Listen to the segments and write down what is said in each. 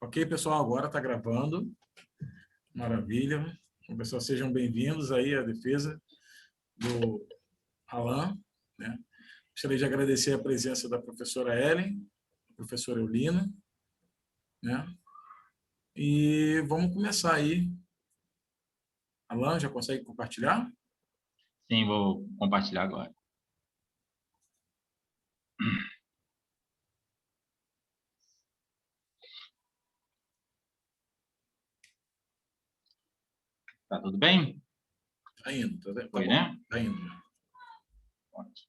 Ok, pessoal, agora está gravando. Maravilha. Então, pessoal, sejam bem-vindos aí à defesa do Alan, né? Gostaria de agradecer a presença da professora Ellen, da professora Eulina, né? E vamos começar aí. Alan, já consegue compartilhar? Sim, vou compartilhar agora. Tá tudo bem? Tá indo, tá Foi, bom. né? Tá indo. Ótimo.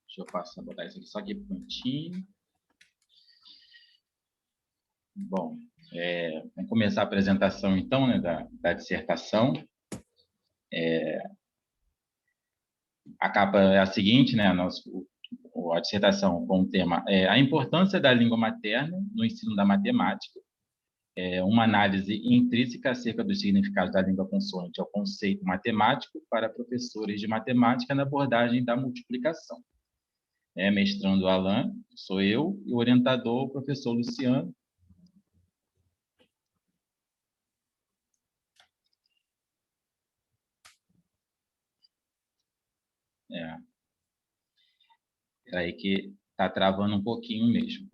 Deixa eu botar isso aqui só aqui prontinho. Bom, vamos começar a apresentação, então, né, da dissertação. A capa é a seguinte, né? A dissertação com o tema a importância da língua materna no ensino da matemática. Uma análise intrínseca acerca dos significados da língua consoante ao conceito matemático para professores de matemática na abordagem da multiplicação. Mestrando Alan, sou eu, e o orientador, o professor Luciano. Aí que está travando um pouquinho mesmo.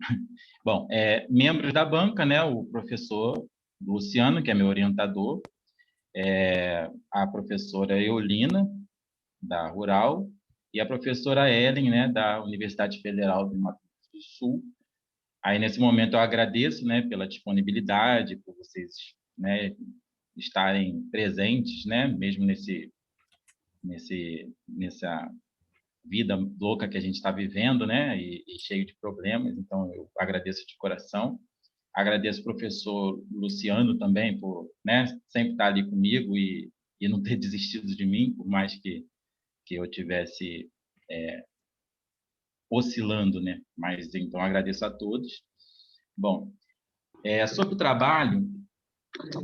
Bom, membros da banca, né? O professor Luciano, que é meu orientador, a professora Eulina, da Rural, e a professora Ellen, né, da Universidade Federal do Mato Grosso do Sul. Aí, nesse momento, eu agradeço, né, pela disponibilidade, por vocês, né, estarem presentes, né, mesmo nessa vida louca que a gente está vivendo, né, e cheio de problemas. Então, eu agradeço de coração. Agradeço o professor Luciano também por, né, sempre estar ali comigo e não ter desistido de mim, por mais que eu tivesse oscilando, né? Mas, então, agradeço a todos. Bom, sobre o trabalho,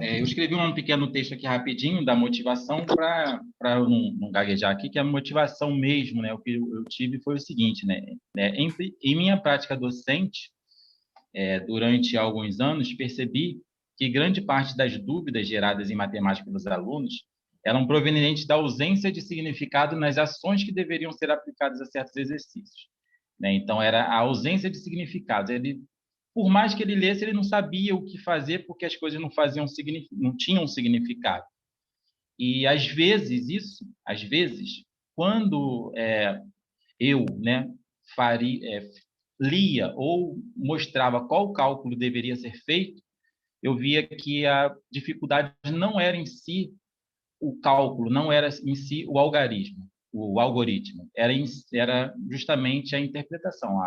eu escrevi um pequeno texto aqui rapidinho da motivação para eu não gaguejar aqui, que a motivação mesmo, né? O que eu tive foi o seguinte, né? Em minha prática docente, durante alguns anos, percebi que grande parte das dúvidas geradas em matemática pelos alunos eram provenientes da ausência de significado nas ações que deveriam ser aplicadas a certos exercícios, né? Então, era a ausência de significado. Por mais que ele lesse, ele não sabia o que fazer porque as coisas não tinham significado. E, às vezes, quando eu, né, lia ou mostrava qual cálculo deveria ser feito, eu via que a dificuldade não era em si o cálculo, não era em si o algoritmo, era justamente a interpretação,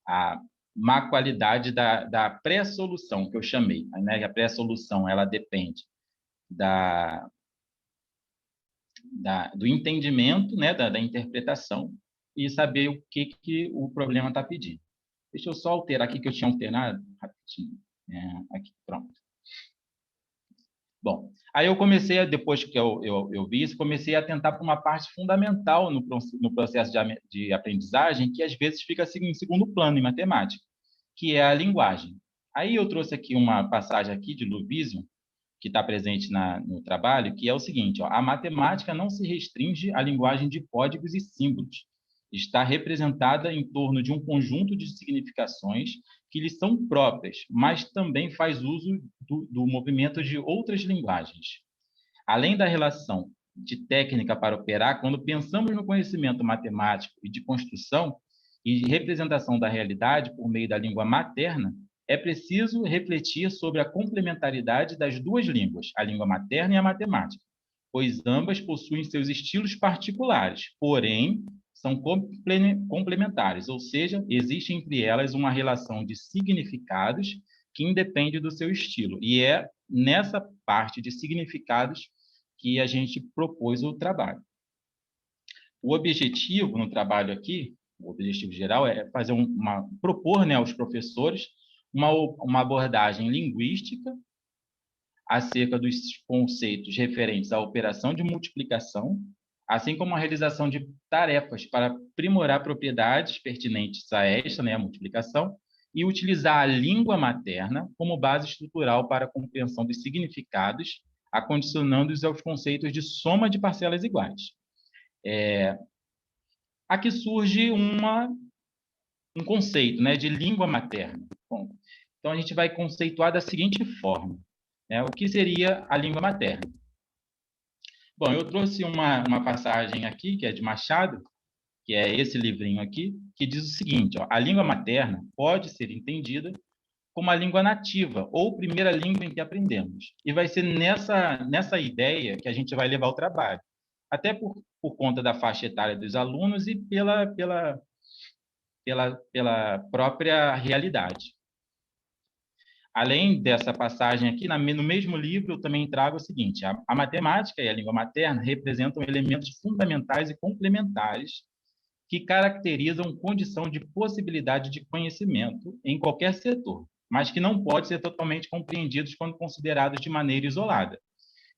a má qualidade da pré-solução, que eu chamei, né? A pré-solução, ela depende do entendimento, né? Da interpretação e saber o que o problema está pedindo. Deixa eu só alterar aqui, que eu tinha alterado rapidinho. Aqui, pronto. Bom, aí eu comecei, depois que eu vi isso, comecei a tentar para uma parte fundamental no processo de aprendizagem, que às vezes fica em segundo plano em matemática, que é a linguagem. Aí eu trouxe aqui uma passagem aqui de Lubizio, que está presente no trabalho, que é o seguinte: a matemática não se restringe à linguagem de códigos e símbolos. Está representada em torno de um conjunto de significações que lhe são próprias, mas também faz uso do movimento de outras linguagens. Além da relação de técnica para operar, quando pensamos no conhecimento matemático e de construção e de representação da realidade por meio da língua materna, é preciso refletir sobre a complementaridade das duas línguas, a língua materna e a matemática, pois ambas possuem seus estilos particulares, porém são complementares, ou seja, existe entre elas uma relação de significados que independe do seu estilo. E é nessa parte de significados que a gente propôs o trabalho. O objetivo no trabalho aqui, o objetivo geral, é fazer propor, né, aos professores uma abordagem linguística acerca dos conceitos referentes à operação de multiplicação, assim como a realização de tarefas para aprimorar propriedades pertinentes a esta, né, a multiplicação, e utilizar a língua materna como base estrutural para a compreensão dos significados, acondicionando-os aos conceitos de soma de parcelas iguais. Aqui surge um conceito, né, de língua materna. Bom, então, a gente vai conceituar da seguinte forma, né, o que seria a língua materna? Bom, eu trouxe uma passagem aqui, que é de Machado, que é esse livrinho aqui, que diz o seguinte, ó, a língua materna pode ser entendida como a língua nativa, ou primeira língua em que aprendemos. E vai ser nessa ideia que a gente vai levar o trabalho. Até por conta da faixa etária dos alunos e pela própria realidade. Além dessa passagem aqui, no mesmo livro, eu também trago o seguinte, a matemática e a língua materna representam elementos fundamentais e complementares que caracterizam condição de possibilidade de conhecimento em qualquer setor, mas que não podem ser totalmente compreendidos quando considerados de maneira isolada.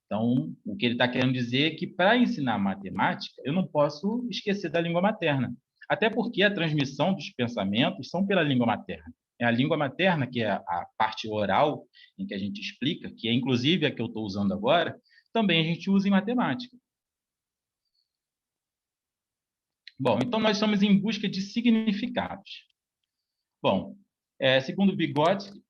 Então, o que ele está querendo dizer é que, para ensinar matemática, eu não posso esquecer da língua materna, até porque a transmissão dos pensamentos são pela língua materna. É a língua materna, que é a parte oral, em que a gente explica, que é inclusive a que eu estou usando agora, também a gente usa em matemática. Bom, então nós estamos em busca de significados. Bom, segundo Vygotsky,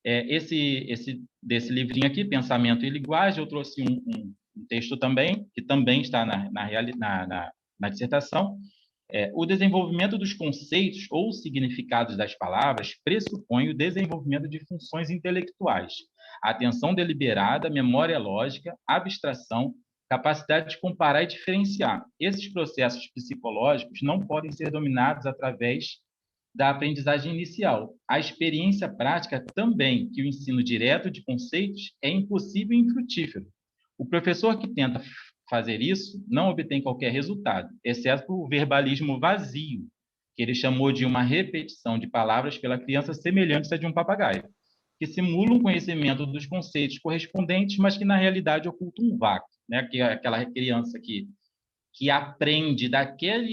desse livrinho aqui, Pensamento e Linguagem, eu trouxe um texto também, que também está na dissertação. O desenvolvimento dos conceitos ou significados das palavras pressupõe o desenvolvimento de funções intelectuais, atenção deliberada, memória lógica, abstração, capacidade de comparar e diferenciar. Esses processos psicológicos não podem ser dominados através da aprendizagem inicial. A experiência prática também, que o ensino direto de conceitos é impossível e infrutífero. O professor que tenta fazer isso não obtém qualquer resultado, exceto o verbalismo vazio, que ele chamou de uma repetição de palavras pela criança semelhante à de um papagaio, que simula um conhecimento dos conceitos correspondentes, mas que na realidade oculta um vácuo, né? Que é aquela criança que aprende daquela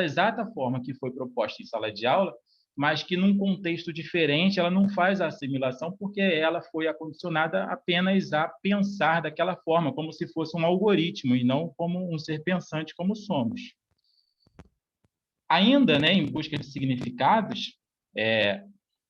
exata forma que foi proposta em sala de aula, mas que num contexto diferente ela não faz a assimilação porque ela foi acondicionada apenas a pensar daquela forma, como se fosse um algoritmo e não como um ser pensante como somos. Ainda, né, em busca de significados,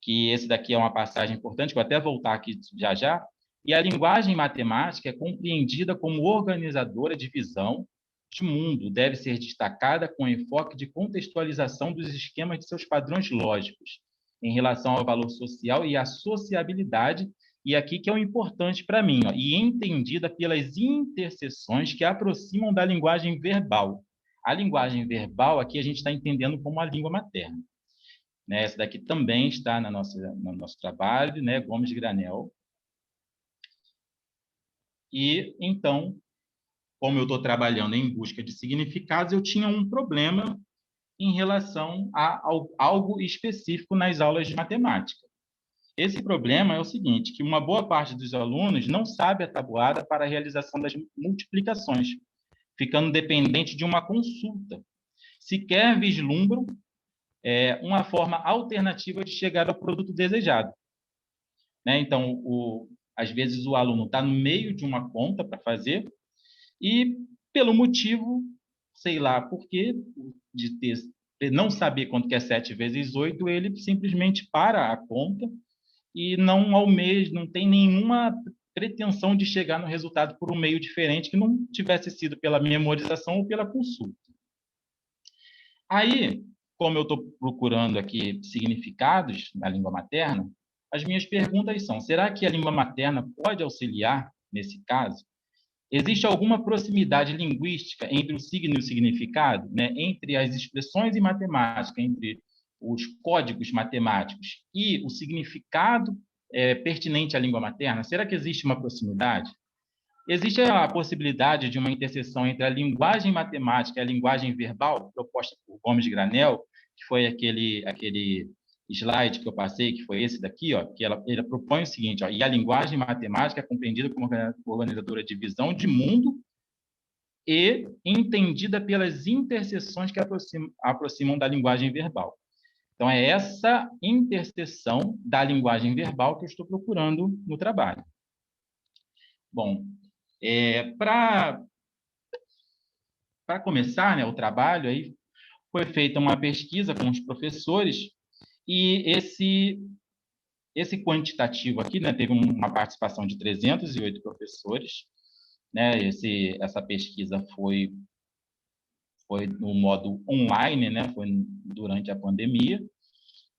que esse daqui é uma passagem importante, que eu vou até voltar aqui já, e a linguagem matemática é compreendida como organizadora de visão de mundo, deve ser destacada com enfoque de contextualização dos esquemas de seus padrões lógicos, em relação ao valor social e à sociabilidade, e aqui que é o importante para mim, e entendida pelas interseções que aproximam da linguagem verbal. A linguagem verbal, aqui a gente está entendendo como a língua materna. Né? Essa daqui também está no nosso trabalho, né? Gomes Granel. E, então, como eu estou trabalhando em busca de significados, eu tinha um problema em relação a algo específico nas aulas de matemática. Esse problema é o seguinte, que uma boa parte dos alunos não sabe a tabuada para a realização das multiplicações, ficando dependente de uma consulta. Sequer vislumbram uma forma alternativa de chegar ao produto desejado. Né? Então, às vezes o aluno está no meio de uma conta para fazer e, pelo motivo, sei lá por quê, de não saber quanto que é 7 vezes 8, ele simplesmente para a conta e não almeja, não tem nenhuma pretensão de chegar no resultado por um meio diferente que não tivesse sido pela memorização ou pela consulta. Aí, como eu estou procurando aqui significados na língua materna, as minhas perguntas são, será que a língua materna pode auxiliar nesse caso? Existe alguma proximidade linguística entre o signo e o significado, né? Entre as expressões em matemática, entre os códigos matemáticos e o significado pertinente à língua materna? Será que existe uma proximidade? Existe a possibilidade de uma interseção entre a linguagem matemática e a linguagem verbal, proposta por Gomes Granel, que foi aquele slide que eu passei, que foi esse daqui, ó, que ele propõe o seguinte, ó, e a linguagem matemática é compreendida como organizadora de visão de mundo e entendida pelas interseções que aproximam da linguagem verbal. Então, é essa interseção da linguagem verbal que eu estou procurando no trabalho. Bom, para começar, né, o trabalho, aí foi feita uma pesquisa com os professores e esse quantitativo aqui, né, teve uma participação de 308 professores, né? Essa pesquisa foi no modo online, né? Foi durante a pandemia,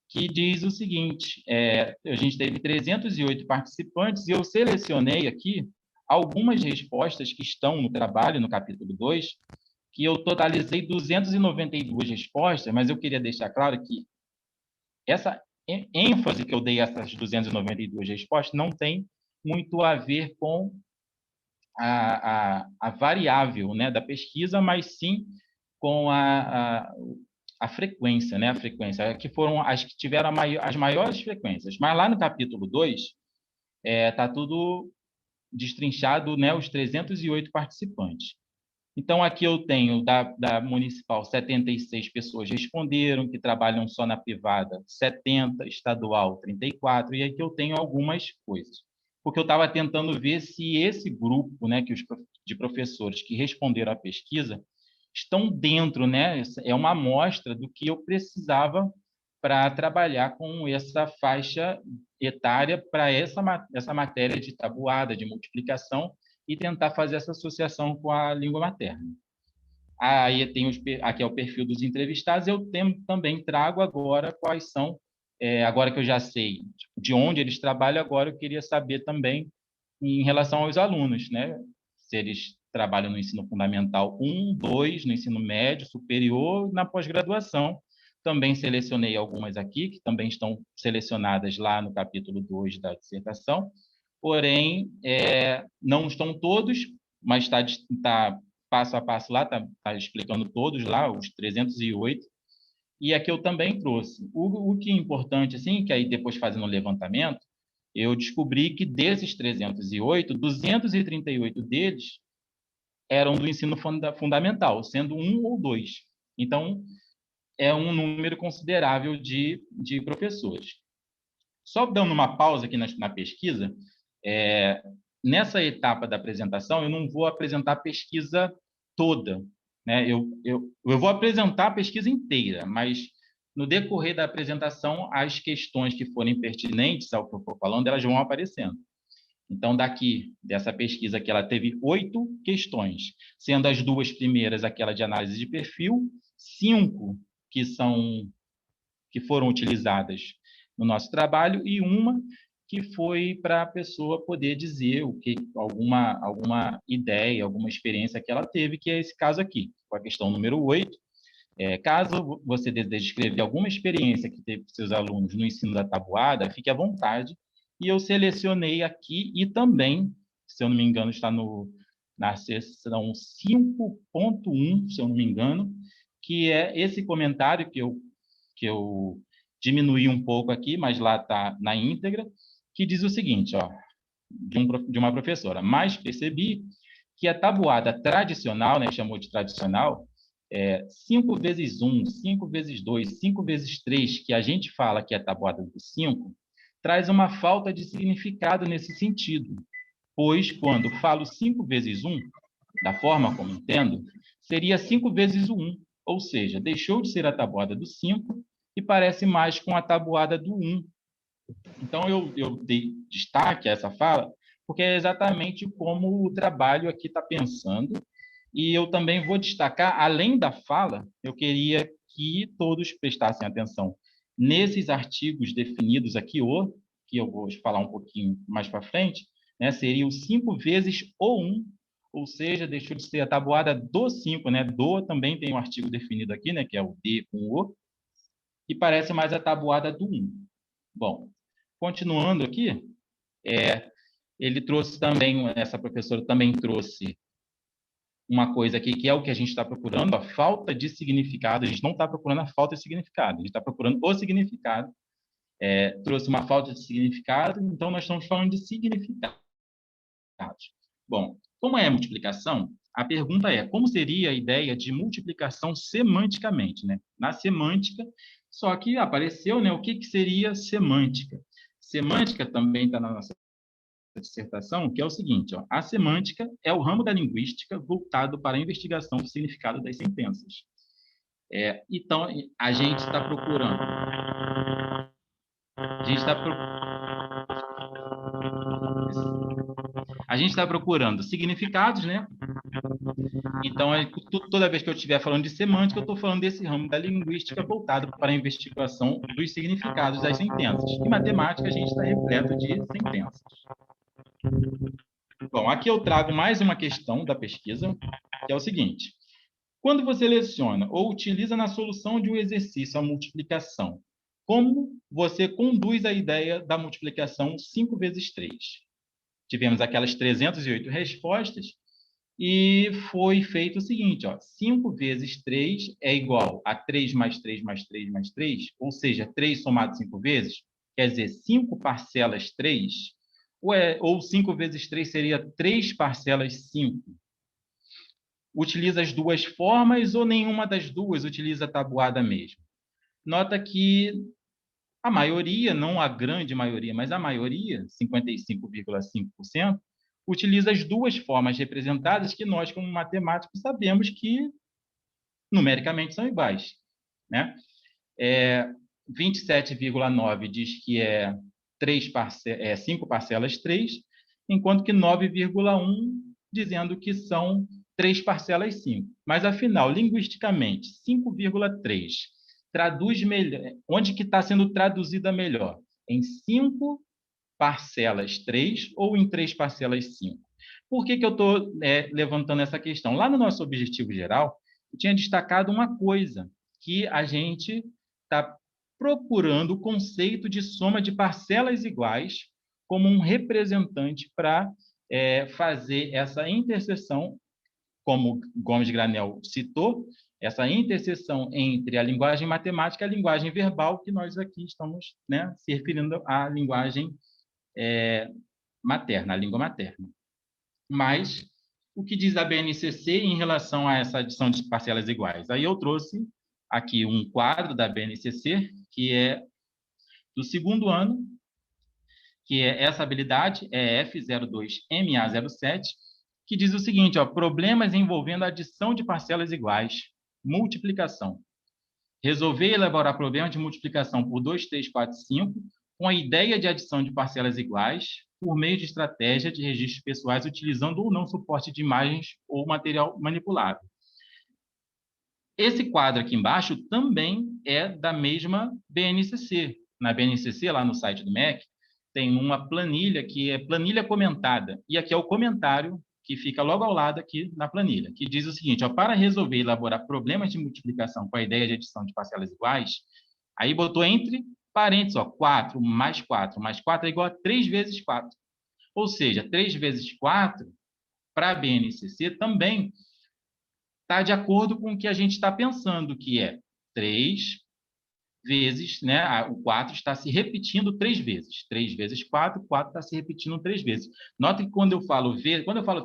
que diz o seguinte: a gente teve 308 participantes e eu selecionei aqui algumas respostas que estão no trabalho, no capítulo 2, que eu totalizei 292 respostas, mas eu queria deixar claro que essa ênfase que eu dei a essas 292 respostas não tem muito a ver com a variável, né, da pesquisa, mas sim com a frequência, né, a frequência, que foram as que tiveram as maiores frequências. Mas lá no capítulo 2, está tudo destrinchado, né, os 308 participantes. Então, aqui eu tenho, da municipal, 76 pessoas responderam, que trabalham só na privada, 70, estadual, 34, e aqui eu tenho algumas coisas. Porque eu estava tentando ver se esse grupo, né, de professores que responderam à pesquisa estão dentro, né, é uma amostra do que eu precisava para trabalhar com essa faixa etária para essa matéria de tabuada, de multiplicação, e tentar fazer essa associação com a língua materna. Aí tem aqui é o perfil dos entrevistados. Eu também trago agora quais são, agora que eu já sei de onde eles trabalham, agora eu queria saber também em relação aos alunos, né? Se eles trabalham no ensino fundamental 1, 2, no ensino médio, superior, na pós-graduação. Também selecionei algumas aqui, que também estão selecionadas lá no capítulo 2 da dissertação. Porém, não estão todos, mas está passo a passo lá, está explicando todos lá, os 308. E aqui eu também trouxe. O que é importante, assim, que aí depois fazendo o levantamento, eu descobri que desses 308, 238 deles eram do ensino fundamental, sendo 1 ou 2. Então, é um número considerável de professores. Só dando uma pausa aqui na pesquisa, nessa etapa da apresentação, eu não vou apresentar a pesquisa toda, né? Eu vou apresentar a pesquisa inteira, mas no decorrer da apresentação, as questões que forem pertinentes ao que eu estou falando, elas vão aparecendo. Então, dessa pesquisa aqui, ela teve 8 questões, sendo as 2 primeiras aquela de análise de perfil, 5 que foram utilizadas no nosso trabalho e uma que foi para a pessoa poder dizer alguma ideia, alguma experiência que ela teve, que é esse caso aqui, com a questão número 8. Caso você deseje escrever alguma experiência que teve com seus alunos no ensino da tabuada, fique à vontade. E eu selecionei aqui e também, se eu não me engano, está na seção 5.1, se eu não me engano, que é esse comentário que eu diminuí um pouco aqui, mas lá está na íntegra, que diz o seguinte, ó, de uma professora: mas percebi que a tabuada tradicional, né, chamou de tradicional, 5 vezes 1, 5 vezes 2, 5 vezes 3, que a gente fala que é a tabuada do 5, traz uma falta de significado nesse sentido, pois quando falo 5 vezes 1, da forma como entendo, seria 5 vezes o 1, ou seja, deixou de ser a tabuada do 5 e parece mais com a tabuada do 1. Então, eu dei destaque a essa fala, porque é exatamente como o trabalho aqui está pensando, e eu também vou destacar, além da fala, eu queria que todos prestassem atenção nesses artigos definidos aqui, que eu vou falar um pouquinho mais para frente, né, seria o 5 vezes o 1, ou seja, deixou de ser a tabuada do 5, né? Do também tem um artigo definido aqui, né, que é o D com o, e parece mais a tabuada do 1. Bom, continuando aqui, ele trouxe também, essa professora também trouxe uma coisa aqui, que é o que a gente está procurando, a falta de significado. A gente não está procurando a falta de significado, a gente está procurando o significado. Trouxe uma falta de significado, então nós estamos falando de significados. Bom, como é a multiplicação, a pergunta é: como seria a ideia de multiplicação semanticamente, né? Na semântica, Só que apareceu, né, o que seria semântica. Semântica também está na nossa dissertação, que é o seguinte, ó, a semântica é o ramo da linguística voltado para a investigação do significado das sentenças. Então, a gente está procurando. A gente está procurando significados, né? Então, toda vez que eu estiver falando de semântica, eu estou falando desse ramo da linguística voltado para a investigação dos significados das sentenças. Em matemática, a gente está repleto de sentenças. Bom, aqui eu trago mais uma questão da pesquisa, que é o seguinte. Quando você seleciona ou utiliza na solução de um exercício a multiplicação, como você conduz a ideia da multiplicação 5 vezes 3? Tivemos aquelas 308 respostas e foi feito o seguinte, ó, 5 vezes 3 é igual a 3 mais 3 mais 3 mais 3, ou seja, 3 somado 5 vezes, quer dizer, 5 parcelas 3, ou 5 vezes 3 seria 3 parcelas 5. Utiliza as duas formas ou nenhuma das duas utiliza a tabuada mesmo? Nota que a maioria, não a grande maioria, mas a maioria, 55,5%, utiliza as duas formas representadas que nós, como matemáticos, sabemos que numericamente são iguais, né? 27,9 diz que é 5 parcelas 3, enquanto que 9,1 dizendo que são 3 parcelas 5. Mas, afinal, linguisticamente, 5,3 traduz melhor. Onde que está sendo traduzida melhor? Em 5 parcelas 3 ou em 3 parcelas 5? Por que eu estou levantando essa questão? Lá no nosso objetivo geral, eu tinha destacado uma coisa, que a gente está procurando o conceito de soma de parcelas iguais como um representante para fazer essa interseção, como Gomes Granel citou, essa interseção entre a linguagem matemática e a linguagem verbal, que nós aqui estamos, né, se referindo à linguagem materna, à língua materna. Mas o que diz a BNCC em relação a essa adição de parcelas iguais? Aí eu trouxe aqui um quadro da BNCC, que é do segundo ano, que é essa habilidade, é F02MA07, que diz o seguinte, ó, problemas envolvendo adição de parcelas iguais, multiplicação. Resolver e elaborar problemas de multiplicação por 2, 3, 4, 5, com a ideia de adição de parcelas iguais, por meio de estratégia de registros pessoais, utilizando ou não suporte de imagens ou material manipulado. Esse quadro aqui embaixo também é da mesma BNCC. Na BNCC, lá no site do MEC, tem uma planilha que é planilha comentada. E aqui é o comentário que fica logo ao lado aqui na planilha, que diz o seguinte, ó, para resolver e elaborar problemas de multiplicação com a ideia de adição de parcelas iguais, aí botou entre parênteses, ó, 4 mais 4 mais 4 é igual a 3 vezes 4. Ou seja, 3 vezes 4, para a BNCC, também está de acordo com o que a gente está pensando, que é 3 vezes, né? O 4 está se repetindo 3 vezes. 3 vezes 4, 4 está se repetindo 3 vezes. Nota que quando eu falo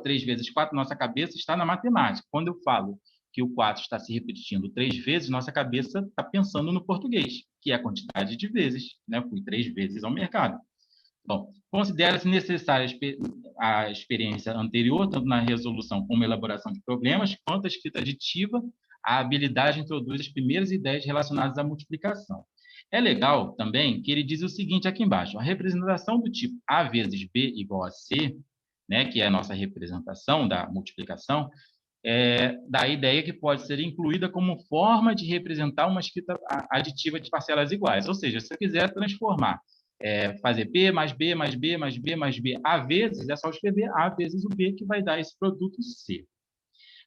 3 vezes 4, nossa cabeça está na matemática. Quando eu falo que o 4 está se repetindo 3 vezes, nossa cabeça está pensando no português, que é a quantidade de vezes, né? Fui 3 vezes ao mercado. Bom, considera-se necessária a experiência anterior, tanto na resolução como na elaboração de problemas, quanto a escrita aditiva, a habilidade introduz as primeiras ideias relacionadas à multiplicação. É legal também que ele diz o seguinte aqui embaixo, a representação do tipo A vezes B igual a C, né, que é a nossa representação da multiplicação, dá a ideia que pode ser incluída como forma de representar uma escrita aditiva de parcelas iguais. Ou seja, se eu quiser transformar fazer B mais B mais B mais B mais B A vezes, é só escrever A vezes o B, que vai dar esse produto C.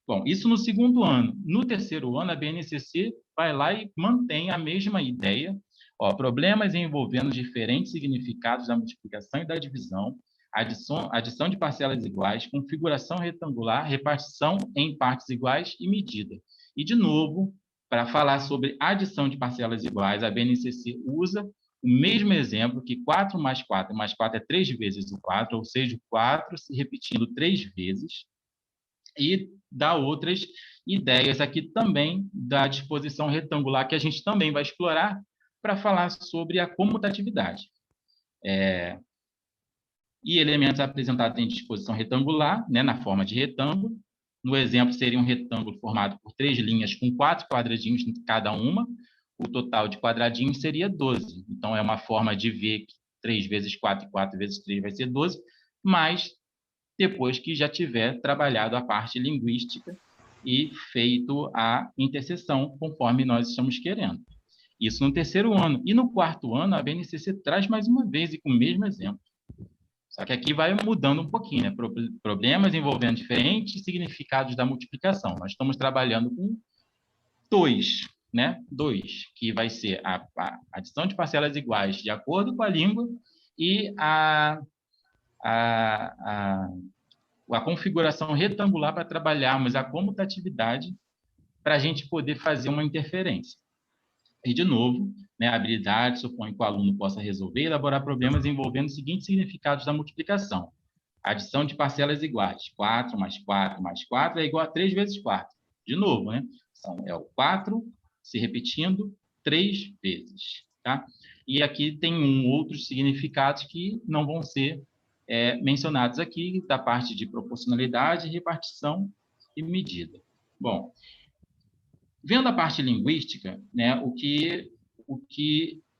Bom, isso no segundo ano. No terceiro ano, a BNCC vai lá e mantém a mesma ideia. Ó, problemas envolvendo diferentes significados da multiplicação e da divisão, adição de parcelas iguais, configuração retangular, repartição em partes iguais e medida. E, de novo, para falar sobre adição de parcelas iguais, a BNCC usa o mesmo exemplo, que 4 mais 4 mais 4 é 3 vezes o 4, ou seja, o 4 se repetindo 3 vezes, e dá outras ideias aqui também da disposição retangular, que a gente também vai explorar, para falar sobre a comutatividade. E elementos apresentados em disposição retangular, né, na forma de retângulo. No exemplo, seria um retângulo formado por 3 linhas com 4 quadradinhos cada uma. O total de quadradinhos seria 12. Então, é uma forma de ver que 3 vezes 4 e 4 vezes 3 vai ser 12, mas depois que já tiver trabalhado a parte linguística e feito a interseção, conforme nós estamos querendo. Isso no terceiro ano. E no quarto ano, a BNCC traz mais uma vez e com o mesmo exemplo. Só que aqui vai mudando um pouquinho, né? Problemas envolvendo diferentes significados da multiplicação. Nós estamos trabalhando com 2, né? 2, que vai ser a adição de parcelas iguais de acordo com a língua e a configuração retangular para trabalharmos a comutatividade para a gente poder fazer uma interferência. E, de novo, né, a habilidade supõe que o aluno possa resolver e elaborar problemas envolvendo os seguintes significados da multiplicação. Adição de parcelas iguais. 4 mais 4 mais 4 é igual a 3 vezes 4. De novo, né? É o 4 se repetindo 3 vezes. Tá? E aqui tem outros significados que não vão ser mencionados aqui, da parte de proporcionalidade, repartição e medida. Bom, vendo a parte linguística, né, o que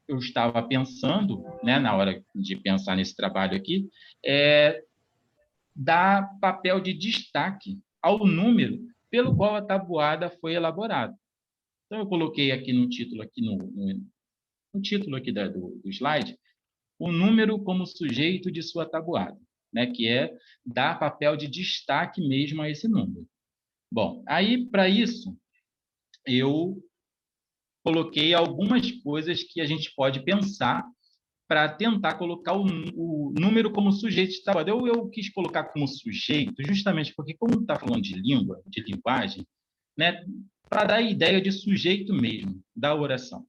eu estava pensando, né, na hora de pensar nesse trabalho aqui, é dar papel de destaque ao número pelo qual a tabuada foi elaborada. Então, eu coloquei aqui no título, no título aqui do slide, o número como sujeito de sua tabuada, né, que é dar papel de destaque mesmo a esse número. Bom, aí, para isso, eu coloquei algumas coisas que a gente pode pensar para tentar colocar o número como sujeito de tabuada. Eu quis colocar como sujeito, justamente porque, como está falando de língua, de linguagem, né, para dar a ideia de sujeito mesmo, da oração.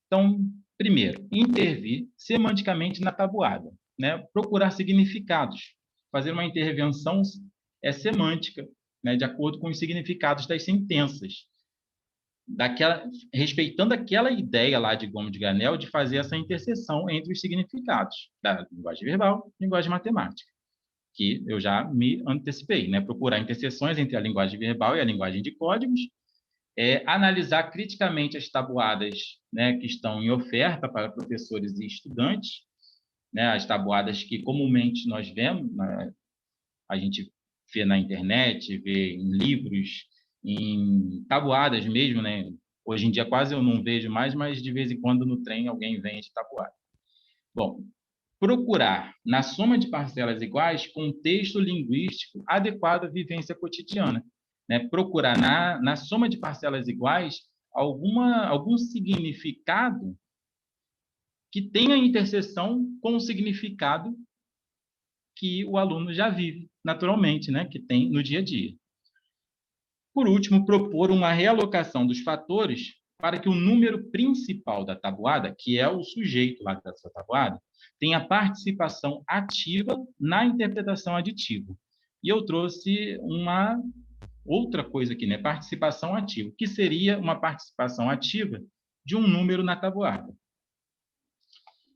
Então, primeiro, intervir semanticamente na tabuada, né, procurar significados, fazer uma intervenção semântica, né, de acordo com os significados das sentenças, respeitando aquela ideia lá de Gomes de Granel de fazer essa interseção entre os significados da linguagem verbal e linguagem matemática, que eu já me antecipei, né? Procurar interseções entre a linguagem verbal e a linguagem de códigos, analisar criticamente as tabuadas, né, que estão em oferta para professores e estudantes, né, as tabuadas que comumente nós vemos, né, a gente vê na internet, vê em livros, em tabuadas mesmo, né? Hoje em dia quase eu não vejo mais, mas de vez em quando no trem alguém vende tabuada. Bom, procurar, na soma de parcelas iguais, contexto linguístico adequado à vivência cotidiana. Né? Procurar, na soma de parcelas iguais, algum significado que tenha interseção com o significado que o aluno já vive naturalmente, né? Que tem no dia a dia. Por último, propor uma realocação dos fatores para que o número principal da tabuada, que é o sujeito lá da sua tabuada, tenha participação ativa na interpretação aditiva. E eu trouxe uma outra coisa aqui, né? Participação ativa, que seria uma participação ativa de um número na tabuada.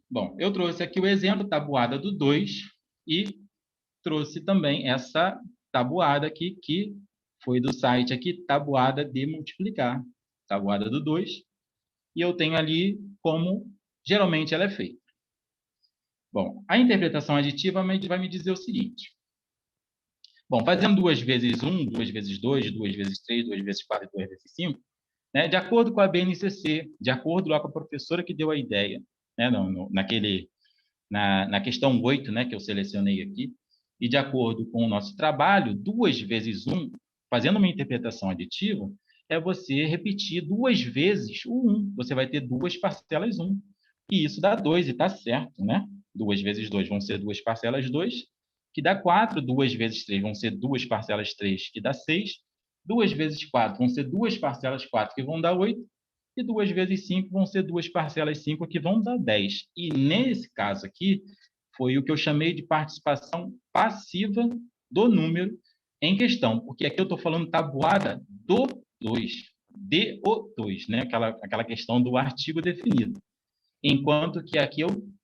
Bom, eu trouxe aqui o exemplo, tabuada do 2, e trouxe também essa tabuada aqui, que foi do site aqui, tabuada de multiplicar, tabuada do 2, e eu tenho ali como geralmente ela é feita. Bom, a interpretação aditiva vai me dizer o seguinte. Bom, fazendo 2 vezes 1, 2 vezes 2, 2 vezes 3, 2 vezes 4 e 2 vezes 5, né, de acordo com a BNCC, de acordo lá com a professora que deu a ideia, né, na questão 8, né, que eu selecionei aqui, e de acordo com o nosso trabalho, 2 vezes 1, fazendo uma interpretação aditiva, é você repetir 2 vezes o 1. Você vai ter 2 parcelas 1. E isso dá 2, e está certo, né? 2 vezes 2 vão ser 2 parcelas 2, que dá 4. 2 vezes 3 vão ser 2 parcelas 3, que dá 6. 2 vezes 4 vão ser 2 parcelas 4, que vão dar 8. E 2 vezes 5 vão ser 2 parcelas 5, que vão dar 10. E nesse caso aqui, foi o que eu chamei de participação passiva do número em questão, porque aqui eu estou falando tabuada do 2, de o 2, né? Aquela questão do artigo definido. enquanto que aqui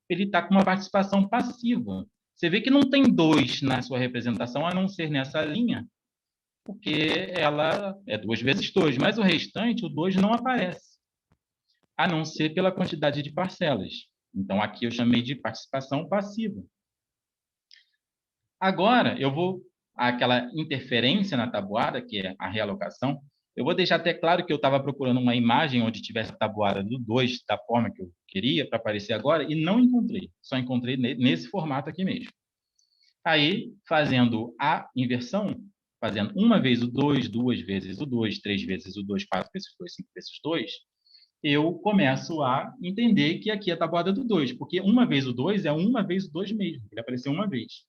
ele está com uma participação passiva. Você vê que não tem 2 na sua representação, a não ser nessa linha, porque ela é 2 vezes 2, mas o restante, o 2 não aparece, a não ser pela quantidade de parcelas. Então, aqui eu chamei de participação passiva. Agora, eu vou aquela interferência na tabuada, que é a realocação. Eu vou deixar até claro que eu estava procurando uma imagem onde tivesse a tabuada do 2 da forma que eu queria para aparecer agora e não encontrei. Só encontrei nesse formato aqui mesmo. Aí, fazendo a inversão, fazendo uma vez o 2, 2 vezes o 2, 3 vezes o 2, 4 vezes o 2, 5 vezes o 2, eu começo a entender que aqui é a tabuada do 2, porque uma vez o 2 é uma vez o 2 mesmo, ele apareceu uma vez.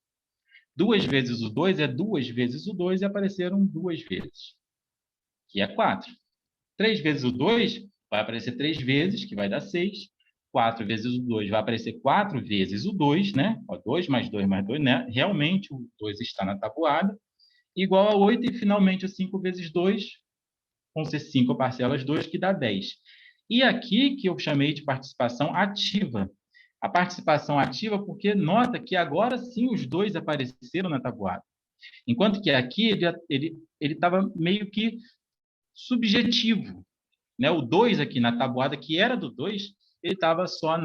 2 vezes o 2 é 2 vezes o 2 e apareceram 2 vezes, que é 4. 3 vezes o 2 vai aparecer 3 vezes, que vai dar 6. 4 vezes o 2 vai aparecer 4 vezes o 2, né? Ó, 2 mais 2 mais 2, né? Realmente o 2 está na tabuada. Igual a 8 e finalmente o 5 vezes 2 vão ser 5 parcelas 2, que dá 10. E aqui que eu chamei de participação ativa. A participação ativa porque nota que agora sim os 2 apareceram na tabuada. Enquanto que aqui ele estava meio que subjetivo, né? O 2 aqui na tabuada, que era do 2, ele estava só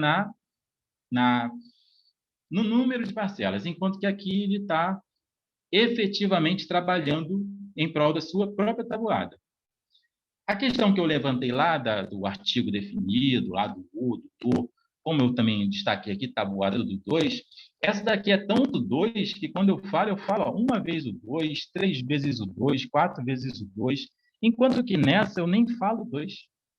no número de parcelas, enquanto que aqui ele está efetivamente trabalhando em prol da sua própria tabuada. A questão que eu levantei lá do artigo definido, lá do do, como eu também destaquei aqui, tabuada do 2, essa daqui é tão do 2 que quando eu falo ó, uma vez o 2, 3 vezes o 2, 4 vezes o 2, enquanto que nessa eu nem falo 2.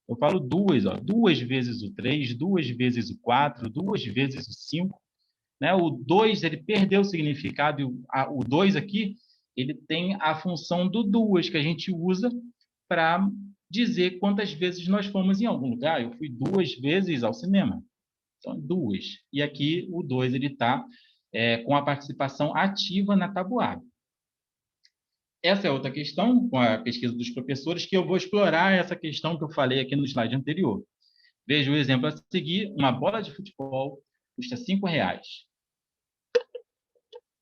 Eu falo 2, ó, 2 vezes o 3, 2 vezes o 4, 2 vezes o 5. Né? O 2 ele perdeu o significado, e o 2 aqui ele tem a função do 2, que a gente usa para dizer quantas vezes nós fomos em algum lugar. Eu fui 2 vezes ao cinema. Então, 2. E aqui o 2 está com a participação ativa na tabuada. Essa é outra questão, com a pesquisa dos professores, que eu vou explorar essa questão que eu falei aqui no slide anterior. Veja o exemplo a seguir. Uma bola de futebol custa R$5.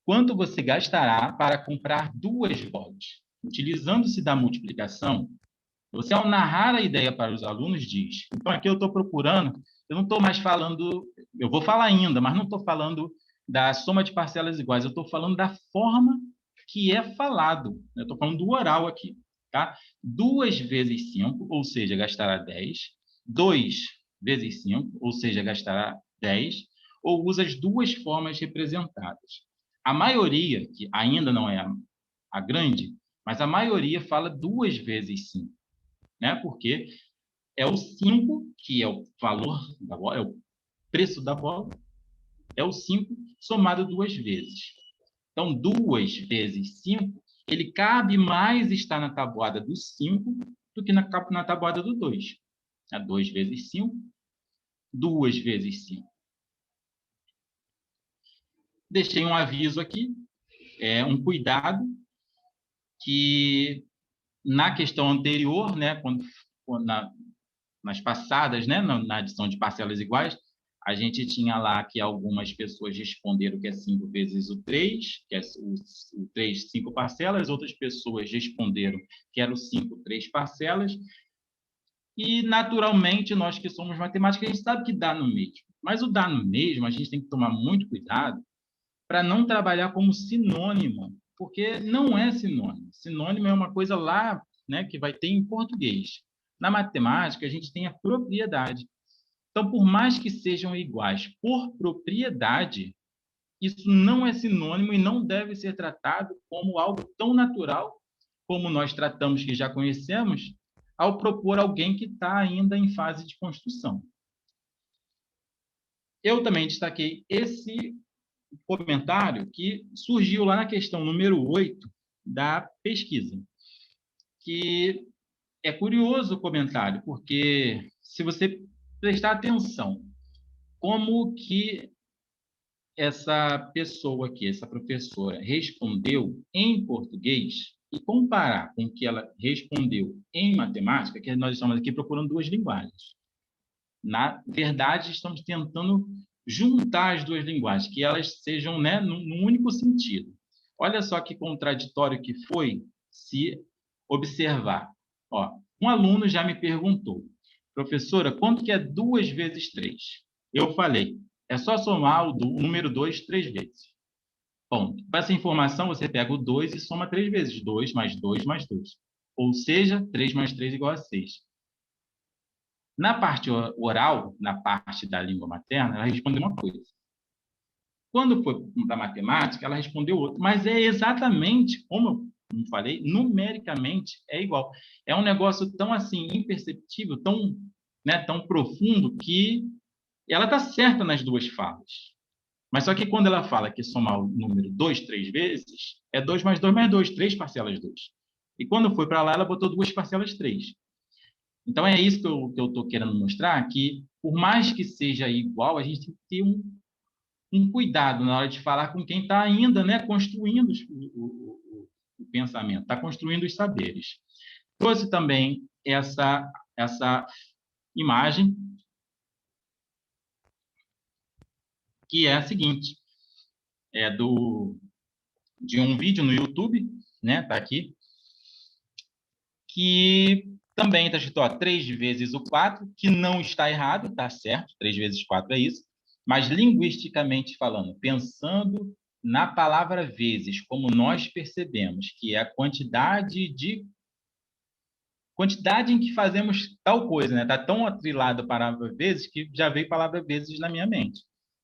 Quanto você gastará para comprar 2 bolas? Utilizando-se da multiplicação, você, ao narrar a ideia para os alunos, diz: então, aqui eu estou procurando, eu não estou mais falando, eu vou falar ainda, mas não estou falando da soma de parcelas iguais, eu estou falando da forma que é falado. Eu estou falando do oral aqui. Tá? 2 vezes 5, ou seja, gastará 10. 2 vezes 5, ou seja, gastará 10. Ou usa as duas formas representadas. A maioria, que ainda não é a grande, mas a maioria fala 2 vezes 5. Né? Porque é o 5, que é o valor da bola, é o preço da bola, é o 5 somado 2 vezes. Então, 2 vezes 5, ele cabe mais estar na tabuada do 5 do que na tabuada do 2. 2 vezes 5, 2 vezes 5. Deixei um aviso aqui, um cuidado, que na questão anterior, né, nas passadas, né, na adição de parcelas iguais, a gente tinha lá que algumas pessoas responderam que é 5 vezes o 3, que é o 3, 5 parcelas, outras pessoas responderam que era o 5, 3 parcelas, e naturalmente nós que somos matemáticos, a gente sabe que dá no mesmo, mas o dá no mesmo, a gente tem que tomar muito cuidado para não trabalhar como sinônimo, porque não é sinônimo. Sinônimo é uma coisa lá, né, que vai ter em português. Na matemática, a gente tem a propriedade. Então, por mais que sejam iguais por propriedade, isso não é sinônimo e não deve ser tratado como algo tão natural como nós tratamos, que já conhecemos, ao propor alguém que está ainda em fase de construção. Eu também destaquei esse comentário que surgiu lá na questão número 8 da pesquisa, que é curioso o comentário, porque se você prestar atenção, como que essa pessoa aqui, essa professora, respondeu em português e comparar com o que ela respondeu em matemática, que nós estamos aqui procurando duas linguagens. Na verdade, estamos tentando juntar as duas linguagens, que elas sejam, né, num único sentido. Olha só que contraditório que foi se observar. Ó, um aluno já me perguntou, professora, quanto que é 2 vezes 3? Eu falei, é só somar o número 2 3 vezes. Bom, com essa informação, você pega o 2 e soma 3 vezes. 2 mais 2 mais 2. Ou seja, 3 mais 3 igual a 6. Na parte oral, na parte da língua materna, ela respondeu uma coisa. Quando foi para a matemática, ela respondeu outra. Mas é exatamente, como eu falei, numericamente é igual. É um negócio tão assim, imperceptível, tão, né, tão profundo, que ela está certa nas duas falas. Mas só que quando ela fala que somar o número 2 3 vezes, é 2 mais 2 mais 2, 3 parcelas 2. E quando foi para lá, ela botou 2 parcelas 3. Então, é isso que eu estou querendo mostrar, que por mais que seja igual, a gente tem que ter um cuidado na hora de falar com quem está ainda, né, construindo o pensamento, está construindo os saberes. Trouxe também essa imagem, que é a seguinte, é de um vídeo no YouTube, né, tá aqui, que também está escrito, ó, 3 vezes o 4, que não está errado, tá certo, 3 vezes 4 é isso, mas linguisticamente falando, pensando na palavra vezes, como nós percebemos, que é a quantidade em que fazemos tal coisa, né? Tá tão atrelado a palavra vezes que já veio palavra vezes na minha mente.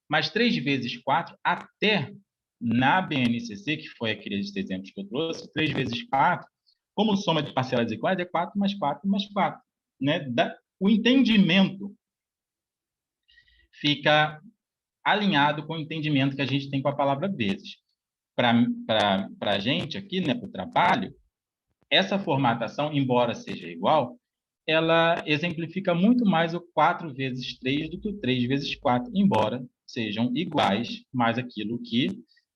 Mas 3 vezes 4, até na BNCC, que foi aqueles exemplos que eu trouxe, 3 vezes 4, como soma de parcelas iguais, é 4 mais 4 mais 4. Né? O entendimento fica alinhado com o entendimento que a gente tem com a palavra vezes. Para a gente aqui, né, para o trabalho, essa formatação, embora seja igual, ela exemplifica muito mais o 4 vezes 3 do que o 3 vezes 4, embora sejam iguais, mas aquilo que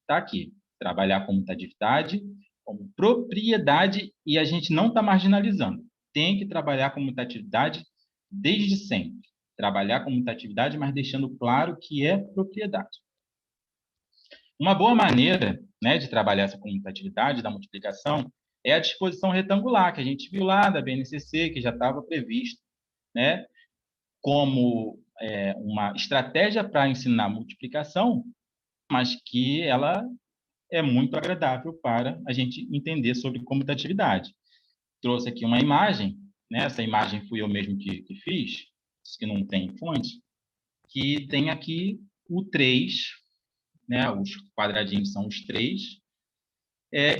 está aqui. Trabalhar com mutatividade, como propriedade, e a gente não está marginalizando. Tem que trabalhar com mutatividade desde sempre. Trabalhar com mutatividade, mas deixando claro que é propriedade. Uma boa maneira, né, de trabalhar essa comutatividade da multiplicação é a disposição retangular, que a gente viu lá da BNCC, que já estava previsto, né, como uma estratégia para ensinar multiplicação, mas que ela é muito agradável para a gente entender sobre comutatividade. Trouxe aqui uma imagem, né, essa imagem fui eu mesmo que fiz, que não tem fonte, que tem aqui o 3, né, os quadradinhos são os 3,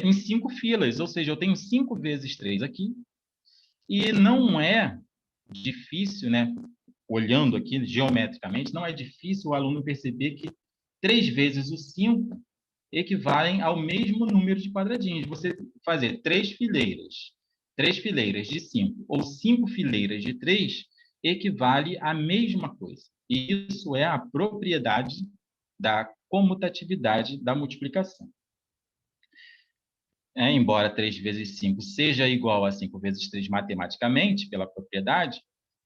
em 5 filas, ou seja, eu tenho 5 vezes 3 aqui, e não é difícil, né, olhando aqui geometricamente, não é difícil o aluno perceber que 3 vezes o 5 equivalem ao mesmo número de quadradinhos. Você fazer 3 fileiras de 5 ou 5 fileiras de 3 equivale à mesma coisa. E isso é a propriedade da comutatividade da multiplicação. Embora 3 vezes 5 seja igual a 5 vezes 3 matematicamente, pela propriedade,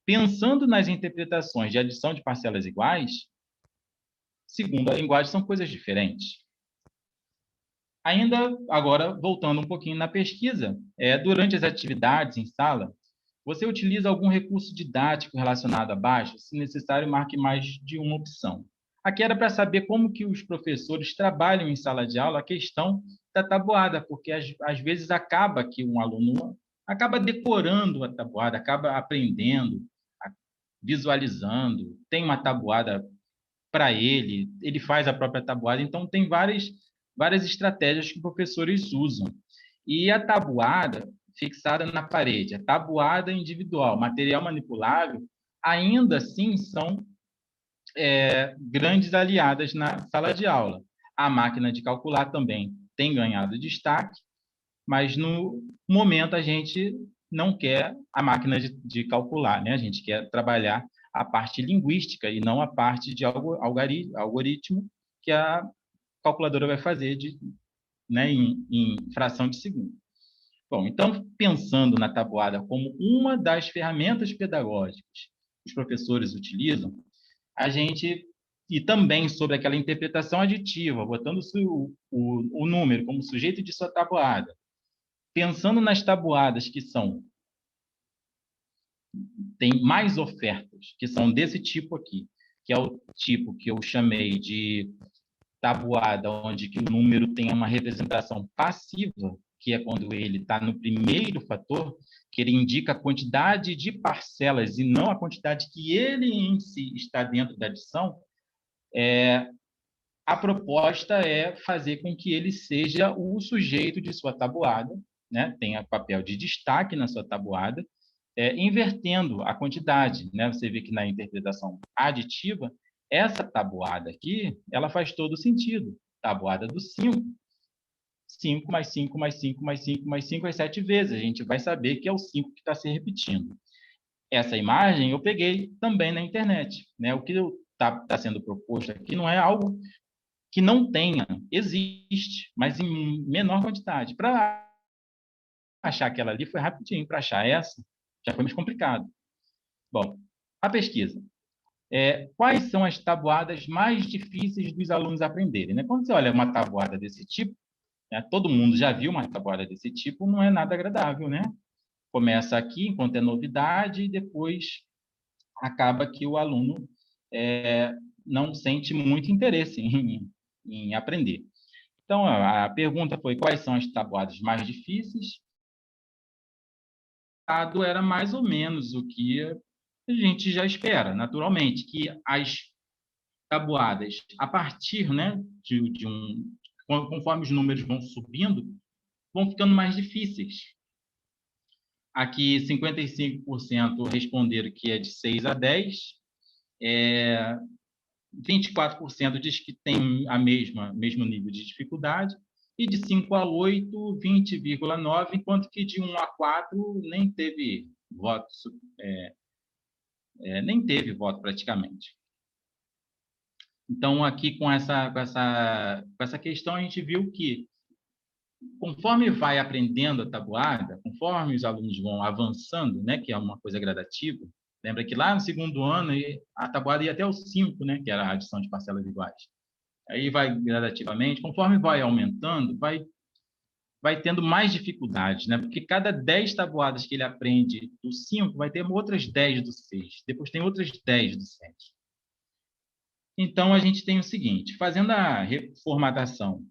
pensando nas interpretações de adição de parcelas iguais, segundo a linguagem, são coisas diferentes. Ainda, agora, voltando um pouquinho na pesquisa, durante as atividades em sala, você utiliza algum recurso didático relacionado a baixo? Se necessário, marque mais de uma opção. Aqui era para saber como que os professores trabalham em sala de aula a questão da tabuada, porque às vezes acaba que um aluno acaba decorando a tabuada, acaba aprendendo, visualizando, tem uma tabuada para ele, ele faz a própria tabuada, então tem várias estratégias que professores usam. E a tabuada fixada na parede, a tabuada individual, material manipulável, ainda assim são grandes aliadas na sala de aula. A máquina de calcular também tem ganhado destaque, mas no momento a gente não quer a máquina de calcular, né? A gente quer trabalhar a parte linguística e não a parte de algoritmo que a calculadora vai fazer né, em fração de segundo. Bom, então, pensando na tabuada como uma das ferramentas pedagógicas, os professores utilizam, e também sobre aquela interpretação aditiva, botando o número como sujeito de sua tabuada, pensando nas tabuadas tem mais ofertas, que são desse tipo aqui, que é o tipo que eu chamei de tabuada, onde que o número tem uma representação passiva, que é quando ele está no primeiro fator, que ele indica a quantidade de parcelas e não a quantidade que ele em si está dentro da adição. A proposta é fazer com que ele seja o sujeito de sua tabuada, né? Tenha papel de destaque na sua tabuada, invertendo a quantidade, né? Você vê que na interpretação aditiva, essa tabuada aqui, ela faz todo sentido. Tabuada do 5. 5 mais 5 mais 5 mais 5 mais 5 é 7 vezes. A gente vai saber que é o 5 que está se repetindo. Essa imagem eu peguei também na internet, né? O que está sendo proposto aqui não é algo que não tenha, existe, mas em menor quantidade. Para achar aquela ali foi rapidinho, para achar essa já foi mais complicado. Bom, a pesquisa. Quais são as tabuadas mais difíceis dos alunos aprenderem? Né? Quando você olha uma tabuada desse tipo, né, todo mundo já viu uma tabuada desse tipo, não é nada agradável, né? Começa aqui, enquanto é novidade, e depois acaba que o aluno não sente muito interesse em aprender. Então, a pergunta foi quais são as tabuadas mais difíceis? Era mais ou menos o que a gente já espera, naturalmente, que as tabuadas, a partir, né, conforme os números vão subindo, vão ficando mais difíceis. Aqui, 55% responderam que é de 6 a 10, 24% diz que tem mesmo nível de dificuldade, e de 5 a 8, 20,9, enquanto que de 1 a 4 nem teve voto, nem teve voto praticamente. Então, aqui com essa questão, a gente viu que, conforme vai aprendendo a tabuada, conforme os alunos vão avançando, né, que é uma coisa gradativa, lembra que lá no segundo ano a tabuada ia até o 5, né, que era a adição de parcelas iguais. Aí vai gradativamente, conforme vai aumentando, vai tendo mais dificuldades, né? Porque cada 10 tabuadas que ele aprende do 5, vai ter outras 10 do 6, depois tem outras 10 do 7. Então, a gente tem o seguinte, fazendo a reformatação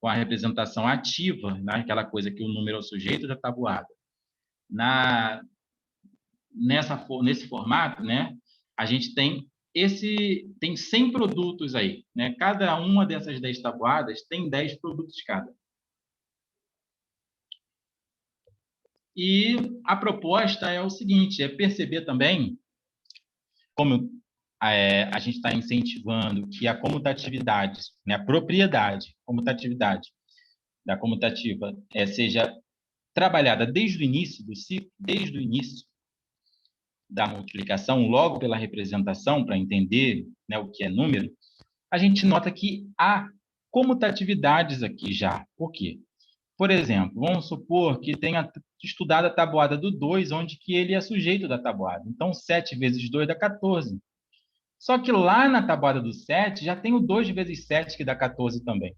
com a representação ativa, né? Aquela coisa que o número é o sujeito da tabuada, nesse formato, né? A gente tem 100 produtos aí, né? Cada uma dessas 10 tabuadas tem 10 produtos cada. E a proposta é o seguinte, é perceber também, como a gente está incentivando que a comutatividade, né, a propriedade, comutatividade da comutativa seja trabalhada desde o início do ciclo, desde o início da multiplicação, logo pela representação, para entender, né, o que é número, a gente nota que há comutatividades aqui já. Por quê? Por exemplo, vamos supor que tenha estudado a tabuada do 2, onde que ele é sujeito da tabuada. Então, 7 vezes 2 dá 14. Só que lá na tabuada do 7, já tem o 2 vezes 7, que dá 14 também.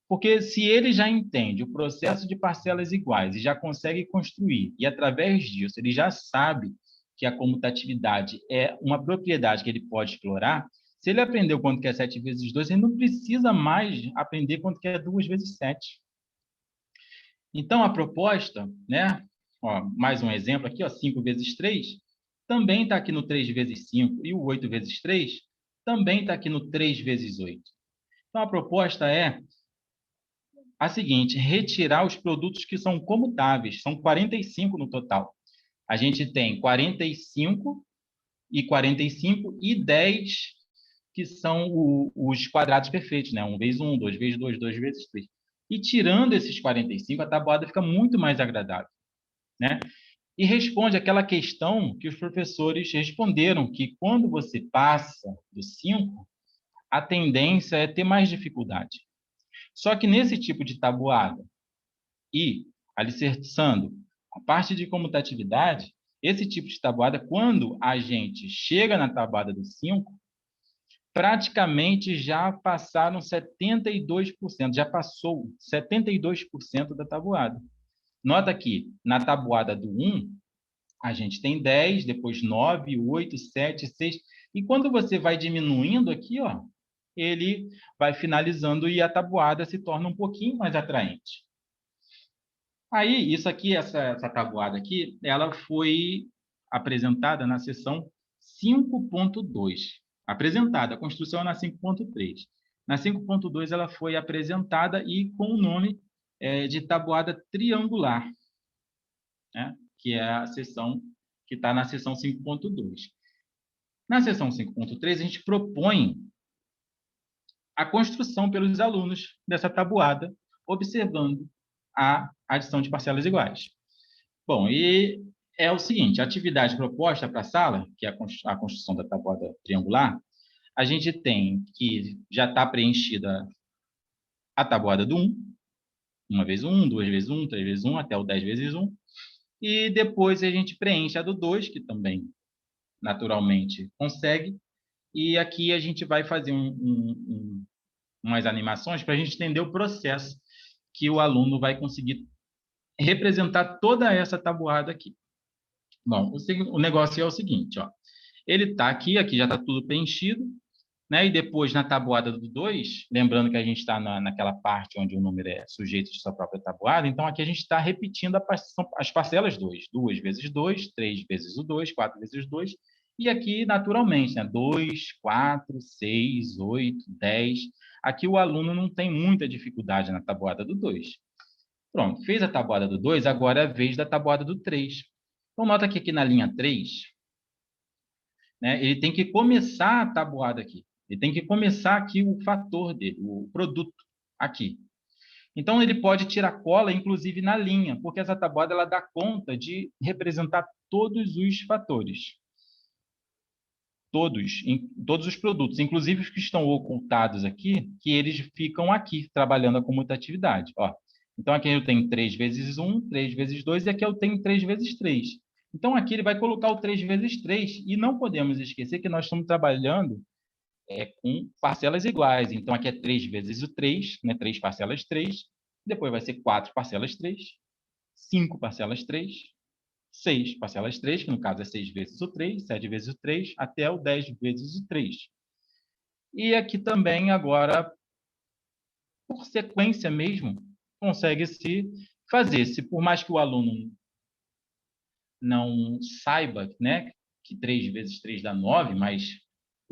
Porque se ele já entende o processo de parcelas iguais e já consegue construir, e através disso ele já sabe que a comutatividade é uma propriedade que ele pode explorar, se ele aprendeu quanto que é 7 vezes 2, ele não precisa mais aprender quanto que é 2 vezes 7. Então, a proposta, né? Mais um exemplo aqui, 5 vezes 3, também está aqui no 3 vezes 5, e o 8 vezes 3 também está aqui no 3 vezes 8. Então, a proposta é a seguinte, retirar os produtos que são comutáveis, são 45 no total. A gente tem 45 e 10, que são os quadrados perfeitos, né? 1 vezes 1, 2 vezes 2, 2 vezes 3. E tirando esses 45, a tabuada fica muito mais agradável, né? E responde aquela questão que os professores responderam, que quando você passa do 5, a tendência é ter mais dificuldade. Só que nesse tipo de tabuada, e alicerçando a parte de comutatividade, Esse tipo de tabuada, quando a gente chega na tabuada do 5, praticamente já passaram 72%, já passou 72% da tabuada. Nota que na tabuada do 1, a gente tem 10, depois 9, 8, 7, 6. E quando você vai diminuindo aqui, ó, ele vai finalizando e a tabuada se torna um pouquinho mais atraente. Aí, isso aqui, essa tabuada aqui, ela foi apresentada na seção 5.2. Apresentada, a construção é na 5.3. Na 5.2, ela foi apresentada e com o nome de tabuada triangular, né? Que é a seção que está na seção 5.2. Na seção 5.3, a gente propõe a construção pelos alunos dessa tabuada, observando a adição de parcelas iguais. Bom, e é o seguinte, a atividade proposta para a sala, que é a construção da tabuada triangular, a gente tem que já está preenchida a tabuada do 1, 1 vezes 1, 2 vezes 1, 3 vezes 1, até o 10 vezes 1, e depois a gente preenche a do 2, que também naturalmente consegue, e aqui a gente vai fazer umas animações para a gente entender o processo que o aluno vai conseguir representar toda essa tabuada aqui. Bom, o negócio é o seguinte, ó. Ele está aqui já está tudo preenchido, né? E depois na tabuada do 2, lembrando que a gente está naquela parte onde o número é sujeito de sua própria tabuada, então aqui a gente está repetindo as parcelas 2. 2 vezes 2, 3 vezes o 2, 4 vezes o 2, e aqui, naturalmente, né? 2, 4, 6, 8, 10. Aqui o aluno não tem muita dificuldade na tabuada do 2. Pronto, fez a tabuada do 2, agora é a vez da tabuada do 3. Então, nota que aqui na linha 3, né, ele tem que começar a tabuada aqui. Ele tem que começar aqui o fator dele, o produto aqui. Então, ele pode tirar cola, inclusive, na linha, porque essa tabuada ela dá conta de representar todos os fatores. Todos os produtos, inclusive os que estão ocultados aqui, que eles ficam aqui, trabalhando a comutatividade. Ó. Então, aqui eu tenho 3 vezes 1, 3 vezes 2, e aqui eu tenho 3 vezes 3. Então, aqui ele vai colocar o 3 vezes 3, e não podemos esquecer que nós estamos trabalhando com parcelas iguais. Então, aqui é 3 vezes o 3, né? 3 parcelas 3, depois vai ser 4 parcelas 3, 5 parcelas 3, 6 parcelas 3, que no caso é 6 vezes o 3, 7 vezes o 3, até o 10 vezes o 3. E aqui também, agora, por sequência mesmo, consegue-se fazer. Se por mais que o aluno não saiba, né, que 3 vezes 3 dá 9, mas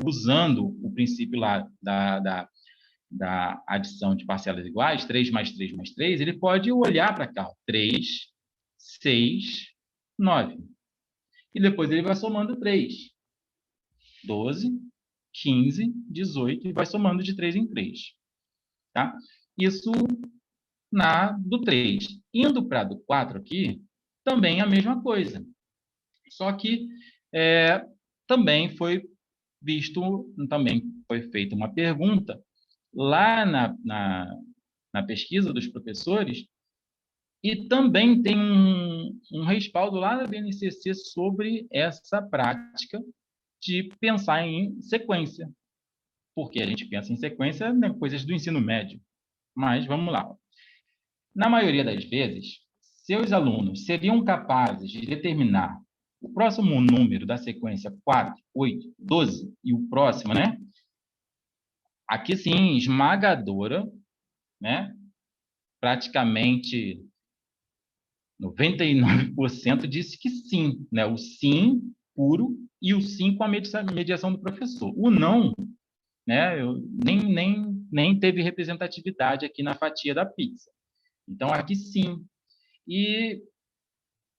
usando o princípio lá da adição de parcelas iguais, 3 mais 3 mais 3, ele pode olhar para cá, 3, 6, 9. E depois ele vai somando 3. 12, 15, 18, e vai somando de 3 em 3. Tá? Isso na do 3. Indo para a do 4 aqui, também a mesma coisa. Só que também foi feita uma pergunta lá na pesquisa dos professores, e também tem um respaldo lá da BNCC sobre essa prática de pensar em sequência. Porque a gente pensa em sequência, né, coisas do ensino médio. Mas vamos lá. Na maioria das vezes, seus alunos seriam capazes de determinar o próximo número da sequência 4, 8, 12 e o próximo, né? Aqui sim, esmagadora, né? Praticamente 99% disse que sim, né? O sim puro e o sim com a mediação do professor. O não, né? Nem teve representatividade aqui na fatia da pizza. Então, aqui sim. E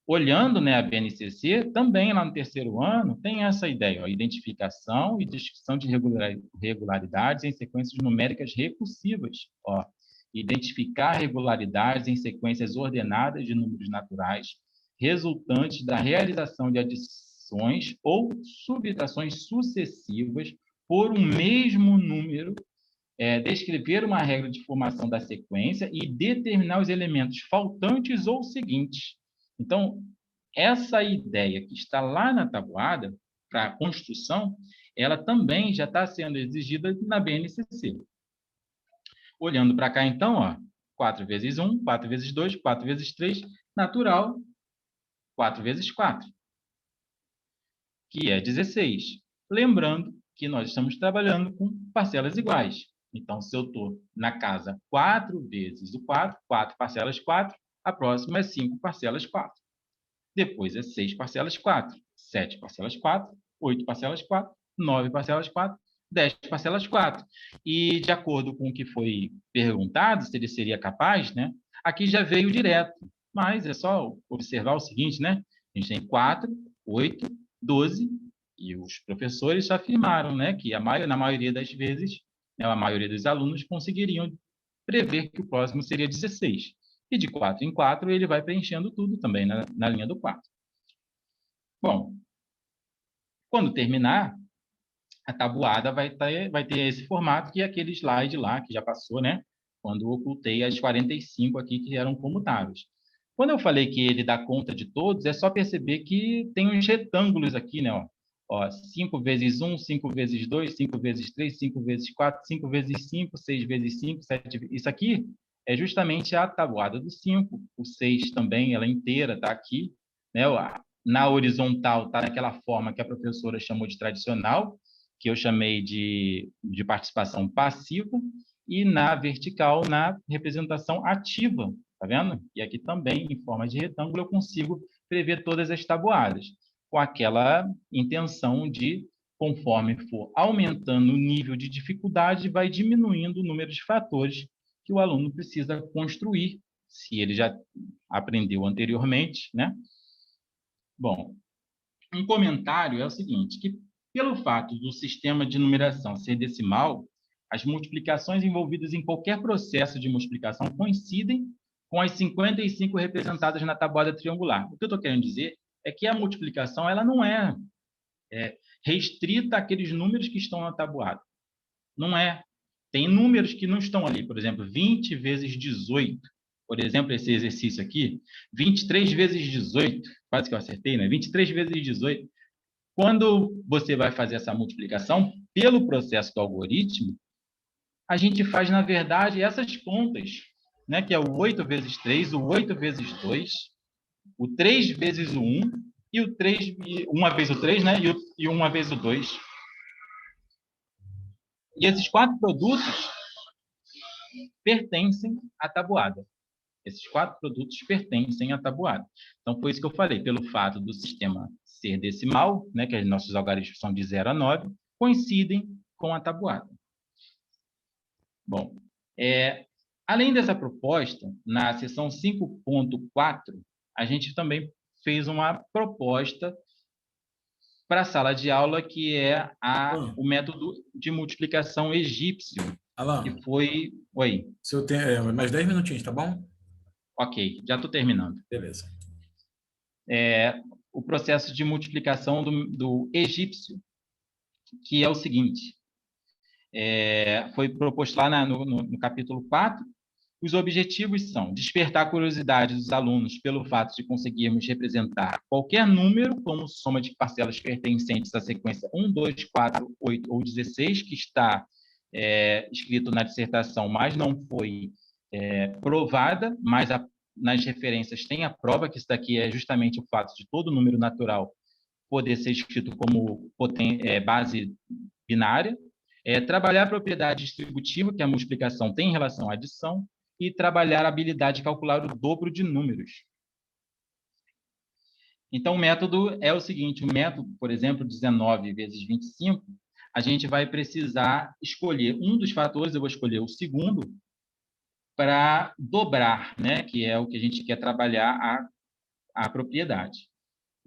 olhando, né, a BNCC, também lá no terceiro ano, tem essa ideia, ó, identificação e descrição de regularidades em sequências numéricas recursivas. Ó, identificar regularidades em sequências ordenadas de números naturais resultantes da realização de adições ou subtrações sucessivas por um mesmo número, descrever uma regra de formação da sequência e determinar os elementos faltantes ou seguintes. Então, essa ideia que está lá na tabuada, para a construção, ela também já está sendo exigida na BNCC. Olhando para cá, então, ó, 4 vezes 1, 4 vezes 2, 4 vezes 3, natural, 4 vezes 4, que é 16. Lembrando que nós estamos trabalhando com parcelas iguais. Então, se eu estou na casa 4 vezes o 4, 4 parcelas 4, a próxima é 5 parcelas 4. Depois é 6 parcelas 4, 7 parcelas 4, 8 parcelas 4, 9 parcelas 4, 10 parcelas 4. E, de acordo com o que foi perguntado, se ele seria capaz, né? Aqui já veio direto. Mas é só observar o seguinte, né? A gente tem 4, 8, 12, e os professores já afirmaram, né, que na maioria das vezes, né, a maioria dos alunos conseguiriam prever que o próximo seria 16. E de 4 em 4, ele vai preenchendo tudo também na linha do 4. Bom, quando terminar, a tabuada vai ter esse formato, que é aquele slide lá, que já passou, né? Quando eu ocultei as 45 aqui, que eram comutáveis. Quando eu falei que ele dá conta de todos, é só perceber que tem uns retângulos aqui, né? Ó, 5 vezes 1, 5 vezes 2, 5 vezes 3, 5 vezes 4, 5 vezes 5, 6 vezes 5, 7... Isso aqui é justamente a tabuada do 5. O 6 também, ela inteira está aqui, né? Na horizontal está naquela forma que a professora chamou de tradicional, que eu chamei de participação passiva, e na vertical, na representação ativa, tá vendo? E aqui também, em forma de retângulo, eu consigo prever todas as tabuadas, com aquela intenção de, conforme for aumentando o nível de dificuldade, vai diminuindo o número de fatores que o aluno precisa construir, se ele já aprendeu anteriormente, né? Bom, um comentário é o seguinte, que pelo fato do sistema de numeração ser decimal, as multiplicações envolvidas em qualquer processo de multiplicação coincidem com as 55 representadas na tabuada triangular. O que eu estou querendo dizer é que a multiplicação ela não é restrita àqueles números que estão na tabuada. Não é. Tem números que não estão ali. Por exemplo, 20 vezes 18. Por exemplo, esse exercício aqui, 23 vezes 18. Quase que eu acertei, né? 23 vezes 18. Quando você vai fazer essa multiplicação, pelo processo do algoritmo, a gente faz, na verdade, essas contas, né? Que é o 8 vezes 3, o 8 vezes 2, o 3 vezes o 1, e o 3, uma vez o 3, né? E uma vez o 2. E esses 4 produtos pertencem à tabuada. Esses 4 produtos pertencem à tabuada. Então, foi isso que eu falei. Pelo fato do sistema ser decimal, né, que os nossos algarismos são de 0 a 9, coincidem com a tabuada. Bom, além dessa proposta, na seção 5.4, a gente também fez uma proposta para a sala de aula, que é o método de multiplicação egípcio, Alan, que foi... Oi. Se eu tenho mais 10 minutinhos, tá bom? Ok, já estou terminando. Beleza. O processo de multiplicação do egípcio, que é o seguinte, foi proposto lá no capítulo 4. Os objetivos são despertar a curiosidade dos alunos pelo fato de conseguirmos representar qualquer número como soma de parcelas pertencentes à sequência 1, 2, 4, 8 ou 16, que está escrito na dissertação, mas não foi provada, mas nas referências tem a prova, que isso daqui é justamente o fato de todo número natural poder ser escrito como base binária, trabalhar a propriedade distributiva, que a multiplicação tem em relação à adição, e trabalhar a habilidade de calcular o dobro de números. Então, o método é o seguinte, o método, por exemplo, 19 vezes 25, a gente vai precisar escolher um dos fatores, eu vou escolher o segundo, para dobrar, né, que é o que a gente quer trabalhar a propriedade.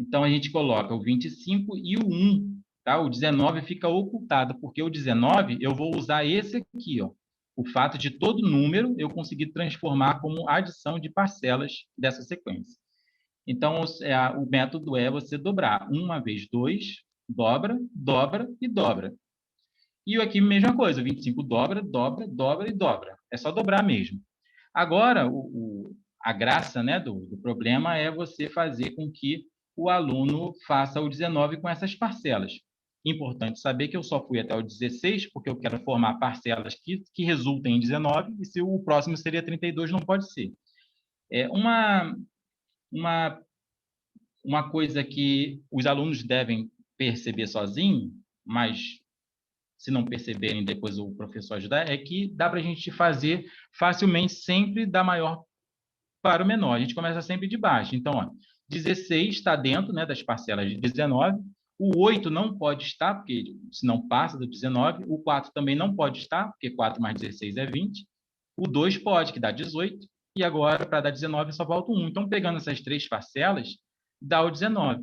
Então, a gente coloca o 25 e o 1, tá? O 19 fica ocultado, porque o 19 eu vou usar esse aqui, ó. O fato de todo número eu conseguir transformar como adição de parcelas dessa sequência. Então, o método é você dobrar. 1 vezes 2, dobra, dobra e dobra. E aqui, mesma coisa, 25 dobra, dobra, dobra e dobra. É só dobrar mesmo. Agora, a graça, né, do problema é você fazer com que o aluno faça o 19 com essas parcelas. Importante saber que eu só fui até o 16 porque eu quero formar parcelas que resultem em 19, e se o próximo seria 32, não pode ser. Uma coisa que os alunos devem perceber sozinho, mas se não perceberem, depois o professor ajudar, é que dá para a gente fazer facilmente sempre da maior para o menor. A gente começa sempre de baixo. Então, ó, 16 está dentro, né, das parcelas de 19. O 8 não pode estar, porque se não passa do 19. O 4 também não pode estar, porque 4 mais 16 é 20. O 2 pode, que dá 18. E agora, para dar 19, só falta o 1. Então, pegando essas três parcelas, dá o 19.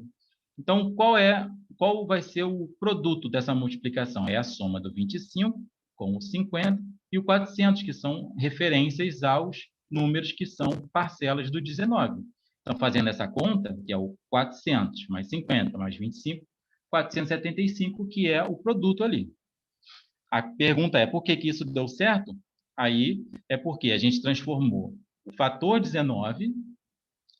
Então, qual vai ser o produto dessa multiplicação? É a soma do 25 com o 50 e o 400, que são referências aos números que são parcelas do 19. Então, fazendo essa conta, que é o 400 mais 50 mais 25, 475, que é o produto ali. A pergunta é, por que isso deu certo? Aí é porque a gente transformou o fator 19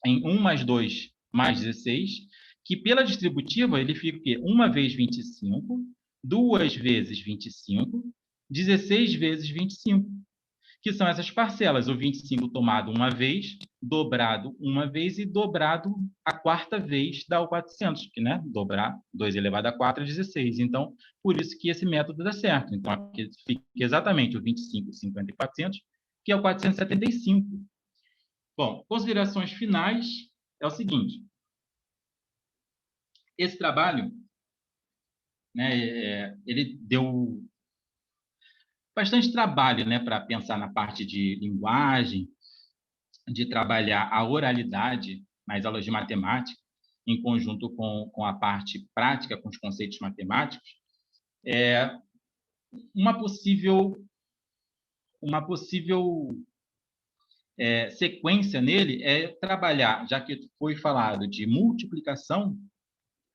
em 1 mais 2 mais 16, que pela distributiva ele fica o quê? 1 vezes 25, 2 vezes 25, 16 vezes 25, que são essas parcelas, o 25 tomado uma vez, dobrado uma vez e dobrado a quarta vez dá o 400, que, né, dobrar 2 elevado a 4 é 16. Então, por isso que esse método dá certo. Então, aqui fica exatamente o 25, 50 e 400, que é o 475. Bom, considerações finais é o seguinte. Esse trabalho, né, ele deu bastante trabalho, né, para pensar na parte de linguagem, de trabalhar a oralidade nas aulas de matemática, em conjunto com a parte prática, com os conceitos matemáticos. Uma possível sequência nele é trabalhar, já que foi falado de multiplicação,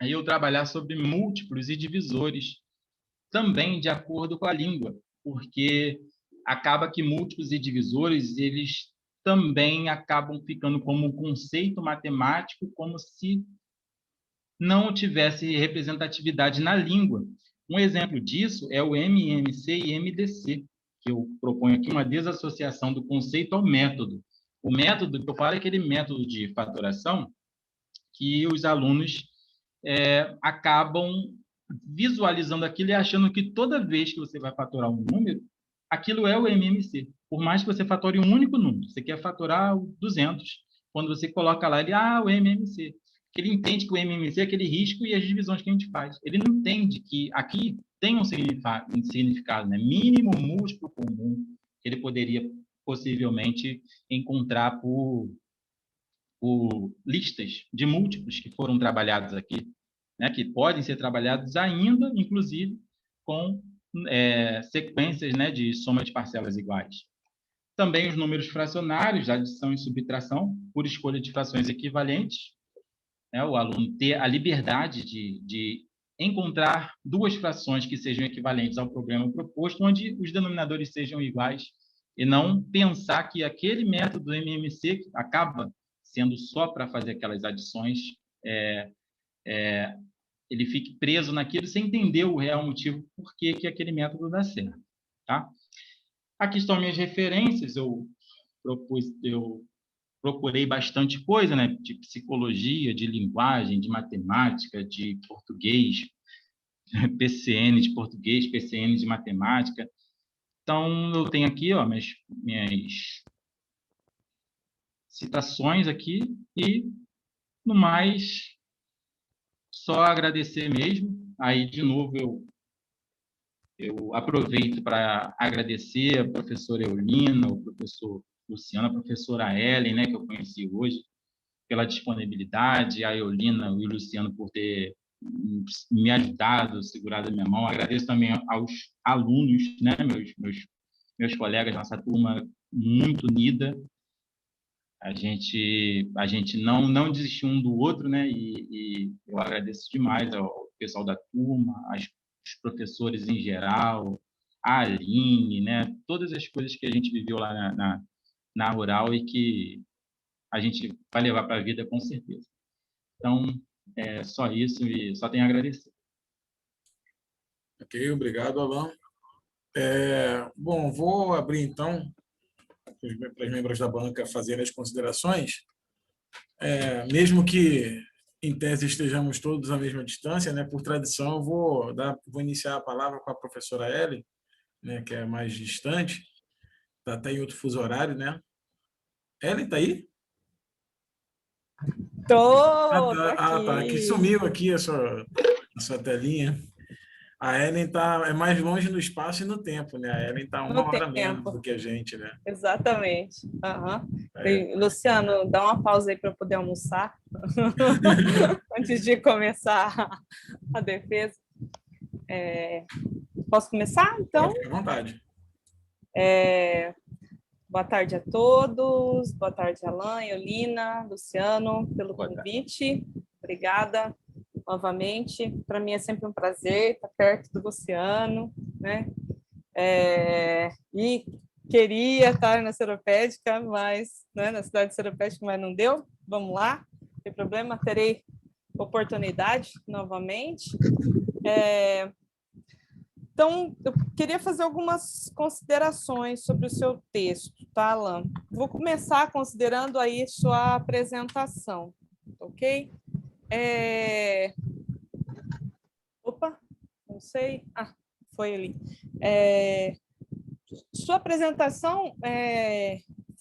aí eu trabalhar sobre múltiplos e divisores, também de acordo com a língua, porque acaba que múltiplos e divisores, eles também acabam ficando como um conceito matemático, como se não tivesse representatividade na língua. Um exemplo disso é o MMC e MDC, que eu proponho aqui uma desassociação do conceito ao método. O método que eu falo é aquele método de fatoração que os alunos acabam visualizando aquilo e achando que toda vez que você vai fatorar um número, aquilo é o MMC. Por mais que você fatore um único número, você quer fatorar o 200, quando você coloca lá, ele, o MMC. Ele entende que o MMC é aquele risco e as divisões que a gente faz. Ele não entende que aqui tem um significado, né? Mínimo múltiplo comum, que ele poderia possivelmente encontrar por listas de múltiplos que foram trabalhados aqui, né, que podem ser trabalhados ainda, inclusive, com sequências, né, de soma de parcelas iguais. Também os números fracionários, adição e subtração, por escolha de frações equivalentes, né, o aluno ter a liberdade de encontrar duas frações que sejam equivalentes ao problema proposto, onde os denominadores sejam iguais, e não pensar que aquele método do MMC acaba sendo só para fazer aquelas adições, ele fique preso naquilo sem entender o real motivo por que aquele método dá certo. Tá? Aqui estão minhas referências, eu procurei bastante coisa, né, de psicologia, de linguagem, de matemática, de português, PCN de português, PCN de matemática. Então, eu tenho aqui minhas citações aqui e, no mais, só agradecer mesmo. Aí, de novo, eu aproveito para agradecer a professora Eulina, o professor Luciano, a professora Ellen, né, que eu conheci hoje, pela disponibilidade, a Eulina e o Luciano por ter me ajudado, segurado a minha mão. Agradeço também aos alunos, né, meus colegas, nossa turma muito unida. A gente não desistiu um do outro, né? E eu agradeço demais ao pessoal da turma, os professores em geral, a Aline, né? Todas as coisas que a gente viveu lá na Rural e que a gente vai levar para a vida com certeza. Então, É só isso e só tenho a agradecer. Ok, obrigado, Alan. Bom, vou abrir então para os membros da banca fazerem as considerações. Mesmo que em tese estejamos todos à mesma distância, né? Por tradição, eu vou iniciar a palavra com a professora Ellen, né? Que é mais distante, está até em outro fuso horário, né? Ellen, está aí? Tô Tá. Aqui aqui. sumiu aqui a sua telinha. A Ellen é mais longe no espaço e no tempo, né? A Ellen está No uma hora menos do tempo, que a gente, né? exatamente. Aham. É. Luciano, dá uma pausa aí para eu poder almoçar antes de começar a defesa. Posso começar, Pode então? ficar à vontade. Boa tarde a todos. Boa tarde, Alan, Eulina, Luciano, pelo convite. Obrigada novamente. Para mim é sempre um prazer estar perto do Luciano, né? E queria estar na Seropédica, mas, né, na cidade seropédica, mas não deu. Vamos lá, não tem problema, terei oportunidade novamente. Então, eu queria fazer algumas considerações sobre o seu texto, tá, Alan? Vou começar considerando aí sua apresentação, ok? Opa, não sei. Ah, foi ali. Sua apresentação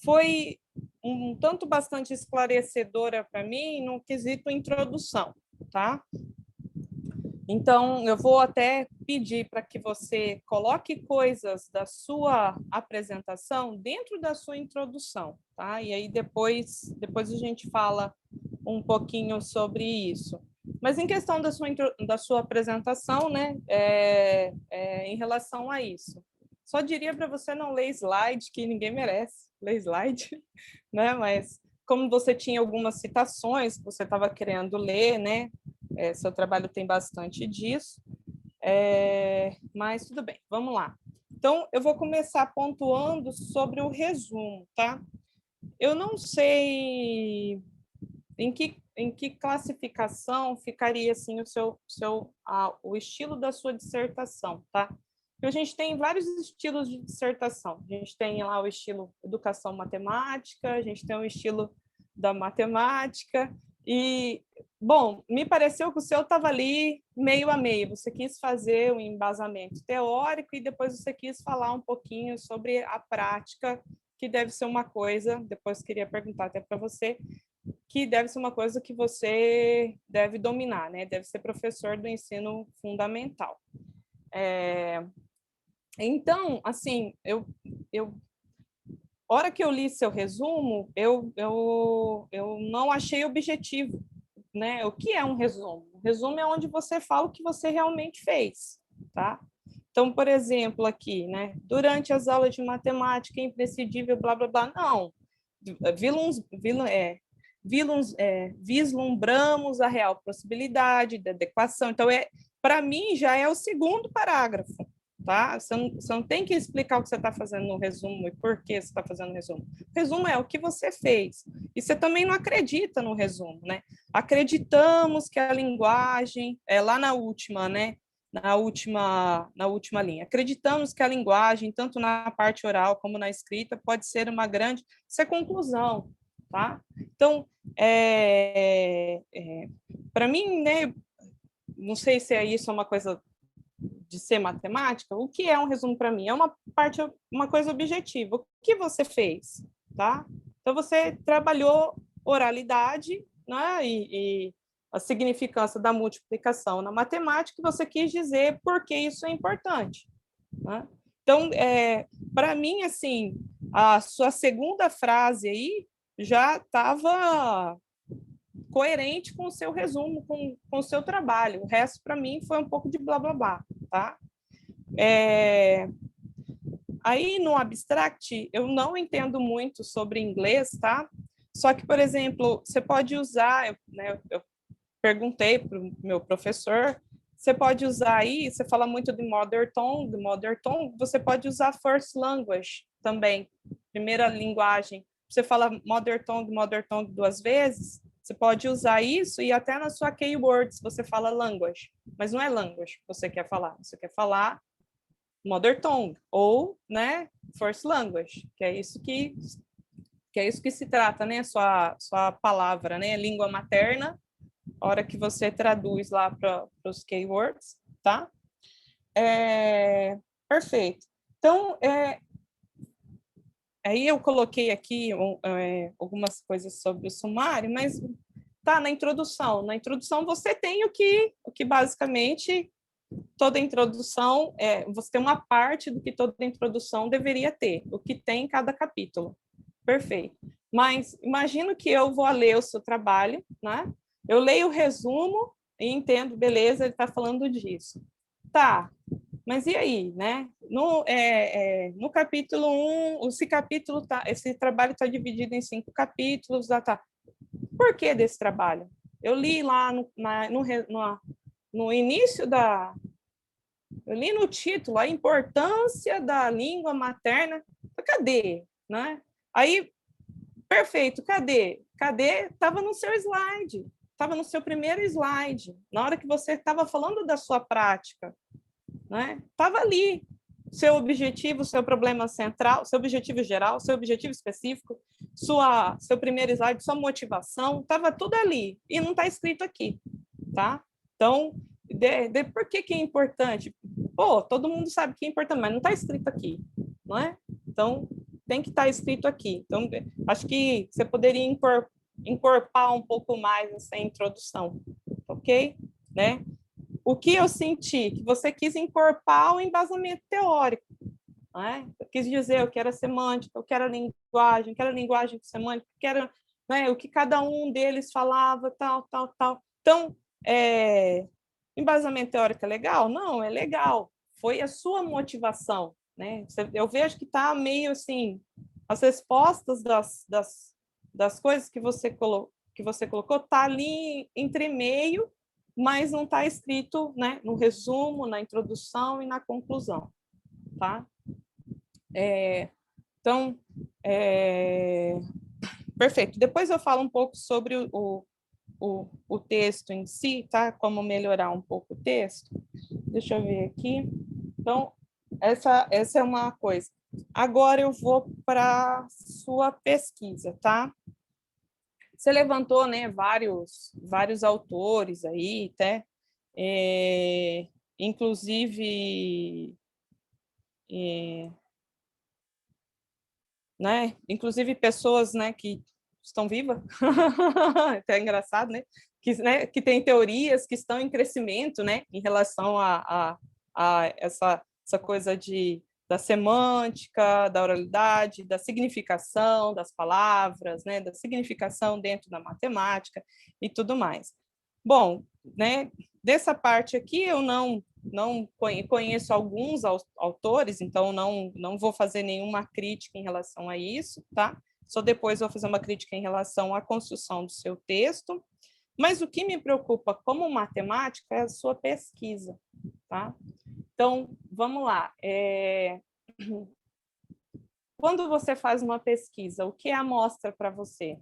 foi um tanto bastante esclarecedora para mim no quesito introdução, tá? Então, eu vou até pedir para que você coloque coisas da sua apresentação dentro da sua introdução, tá? E aí depois a gente fala um pouquinho sobre isso. Mas em questão da sua apresentação, né, em relação a isso, só diria para você não ler slide, que ninguém merece ler slide, né? Mas como você tinha algumas citações que você estava querendo ler, né? Seu trabalho tem bastante disso, mas tudo bem, vamos lá. Então, eu vou começar pontuando sobre o resumo, tá? Eu não sei em que classificação ficaria assim o estilo da sua dissertação, tá? Porque a gente tem vários estilos de dissertação. A gente tem lá o estilo educação matemática, a gente tem o estilo da matemática e, bom, me pareceu que o seu estava ali meio a meio. Você quis fazer um embasamento teórico e depois você quis falar um pouquinho sobre a prática, que deve ser uma coisa, depois queria perguntar até para você, que deve ser uma coisa que você deve dominar, né? Deve ser professor do ensino fundamental. Então, assim, hora que eu li seu resumo, eu não achei objetivo, né? O que é um resumo? Um resumo é onde você fala o que você realmente fez, tá? Então, por exemplo, aqui, né? Durante as aulas de matemática é imprescindível, blá, blá, blá. Não. Vislumbramos a real possibilidade da adequação. Então, para mim, já é o segundo parágrafo, tá? Você não tem que explicar o que você está fazendo no resumo e por que você está fazendo no resumo. O resumo é o que você fez. E você também não acredita no resumo, né? Acreditamos que a linguagem, lá na última, né? Na última linha. Acreditamos que a linguagem, tanto na parte oral como na escrita, pode ser uma grande... Isso é conclusão, tá? Então, para mim, né, não sei se isso é uma coisa de ser matemática, o que é um resumo para mim? É uma coisa objetiva. O que você fez, tá? Então, você trabalhou oralidade, né, e a significância da multiplicação na matemática, você quis dizer por que isso é importante, né? Então, para mim, assim, a sua segunda frase aí já estava coerente com o seu resumo, com o seu trabalho. O resto, para mim, foi um pouco de blá, blá, blá, tá? Aí, no abstract, eu não entendo muito sobre inglês, tá? Só que, por exemplo, você pode usar, né, eu perguntei para o meu professor, você pode usar aí, você fala muito de mother tongue, você pode usar first language também, primeira linguagem. Você fala mother tongue 2 vezes, Você pode usar isso e até na sua keywords você fala language, mas não é language que você quer falar mother tongue ou, né, first language, que é isso que se trata, né, sua palavra, né, língua materna, a hora que você traduz lá para os keywords, tá? Perfeito. Então, aí eu coloquei aqui algumas coisas sobre o sumário, mas tá na introdução. Na introdução você tem o que basicamente toda introdução, você tem uma parte do que toda introdução deveria ter, o que tem em cada capítulo. Perfeito. Mas imagino que eu vou ler o seu trabalho, né? Eu leio o resumo e entendo, beleza, ele está falando disso. Tá, mas e aí, né? No capítulo 1, esse trabalho está dividido em 5 capítulos, tá? Por que desse trabalho? Eu li lá no início eu li no título a importância da língua materna. Cadê, né? Aí, perfeito, cadê? Estava no seu slide, estava no seu primeiro slide, na hora que você estava falando da sua prática, né? Estava ali seu objetivo, seu problema central, seu objetivo geral, seu objetivo específico, seu primeiro slide, sua motivação, estava tudo ali e não está escrito aqui, tá? Então, por que é importante? Pô, todo mundo sabe que é importante, mas não está escrito aqui, não é? Então, tem que estar escrito aqui. Então, acho que você poderia encorpar um pouco mais essa introdução, ok? Né? O que eu senti? Que você quis encorpar o embasamento teórico. Né? Eu quis dizer o que era semântica, o que era linguagem semântica, o que era, né, o que cada um deles falava, tal. Então, embasamento teórico é legal? Não, é legal. Foi a sua motivação. Né? Eu vejo que está meio assim, as respostas das coisas que você colocou está ali entre meio, mas não está escrito, né, no resumo, na introdução e na conclusão, tá? Então, perfeito. Depois eu falo um pouco sobre o texto em si, tá? Como melhorar um pouco o texto. Deixa eu ver aqui. Então, essa é uma coisa. Agora eu vou para sua pesquisa, tá? Você levantou, né, vários autores aí, tá? Inclusive, né? Inclusive pessoas, né, que estão vivas, até engraçado, né? Que tem teorias que estão em crescimento, né, em relação a essa coisa da semântica, da oralidade, da significação das palavras, né, da significação dentro da matemática e tudo mais. Bom, né, dessa parte aqui eu não conheço alguns autores, então não vou fazer nenhuma crítica em relação a isso, tá? Só depois vou fazer uma crítica em relação à construção do seu texto. Mas o que me preocupa como matemática é a sua pesquisa, tá? Então, vamos lá. Quando você faz uma pesquisa, o que é amostra para você?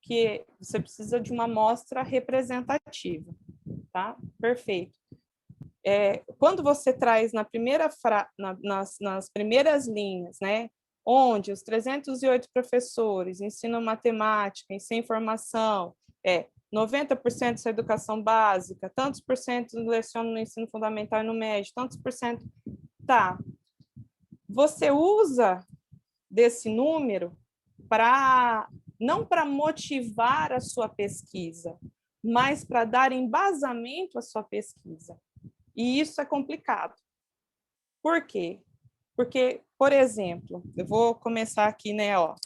Que você precisa de uma amostra representativa, tá? Perfeito. Quando você traz nas primeiras linhas, né, onde os 308 professores ensinam matemática, ensinam informação, 90% da educação básica, tantos por cento lecionam no ensino fundamental e no médio, tantos por cento, tá? Você usa desse número não para motivar a sua pesquisa, mas para dar embasamento à sua pesquisa. E isso é complicado. Por quê? Porque, por exemplo, eu vou começar aqui, né, ó,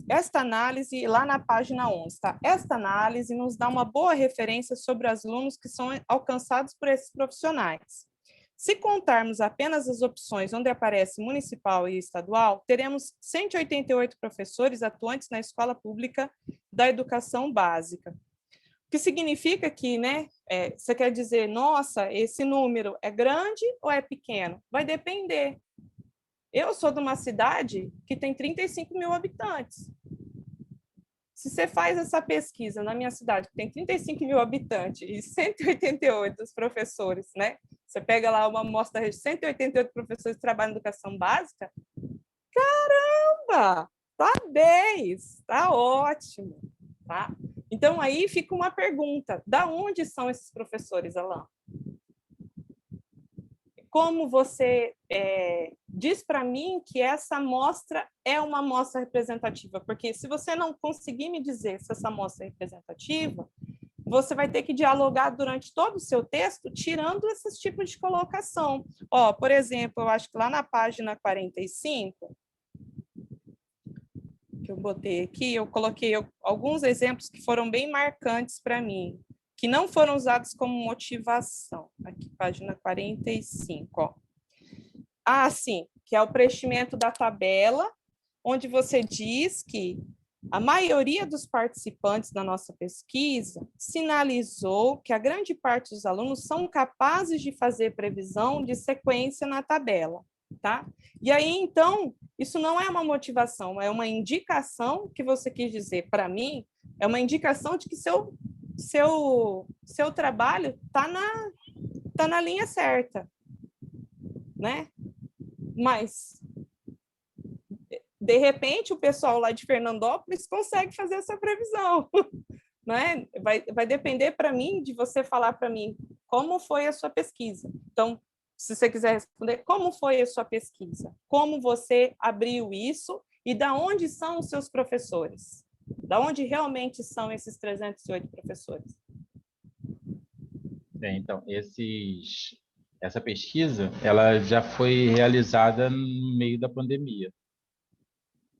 esta análise, lá na página 11, tá? Esta análise nos dá uma boa referência sobre os alunos que são alcançados por esses profissionais. Se contarmos apenas as opções onde aparece municipal e estadual, teremos 188 professores atuantes na escola pública da educação básica. O que significa que, né, você quer dizer, nossa, esse número é grande ou é pequeno? Vai depender. Eu sou de uma cidade que tem 35 mil habitantes. Se você faz essa pesquisa na minha cidade, que tem 35 mil habitantes e 188 professores, né? Você pega lá uma amostra de 188 professores que trabalham em educação básica, caramba, tá 10, tá ótimo, tá? Então, aí fica uma pergunta, da onde são esses professores, Alan? Como você diz para mim que essa amostra é uma amostra representativa? Porque se você não conseguir me dizer se essa amostra é representativa, você vai ter que dialogar durante todo o seu texto, tirando esses tipos de colocação. Ó, por exemplo, eu acho que lá na página 45, que eu botei aqui, eu coloquei alguns exemplos que foram bem marcantes para mim, que não foram usados como motivação. Aqui, página 45, ó. Ah, sim, que é o preenchimento da tabela, onde você diz que a maioria dos participantes da nossa pesquisa sinalizou que a grande parte dos alunos são capazes de fazer previsão de sequência na tabela, tá? E aí, então, isso não é uma motivação, é uma indicação que você quis dizer para mim, é uma indicação de que seu trabalho tá na linha certa, né? Mas, de repente, o pessoal lá de Fernandópolis consegue fazer essa previsão, né? Vai depender para mim de você falar para mim como foi a sua pesquisa. Então, se você quiser responder, como foi a sua pesquisa? Como você abriu isso? E da onde são os seus professores? Da onde realmente são esses 308 professores? Bem, então, essa pesquisa, ela já foi realizada no meio da pandemia.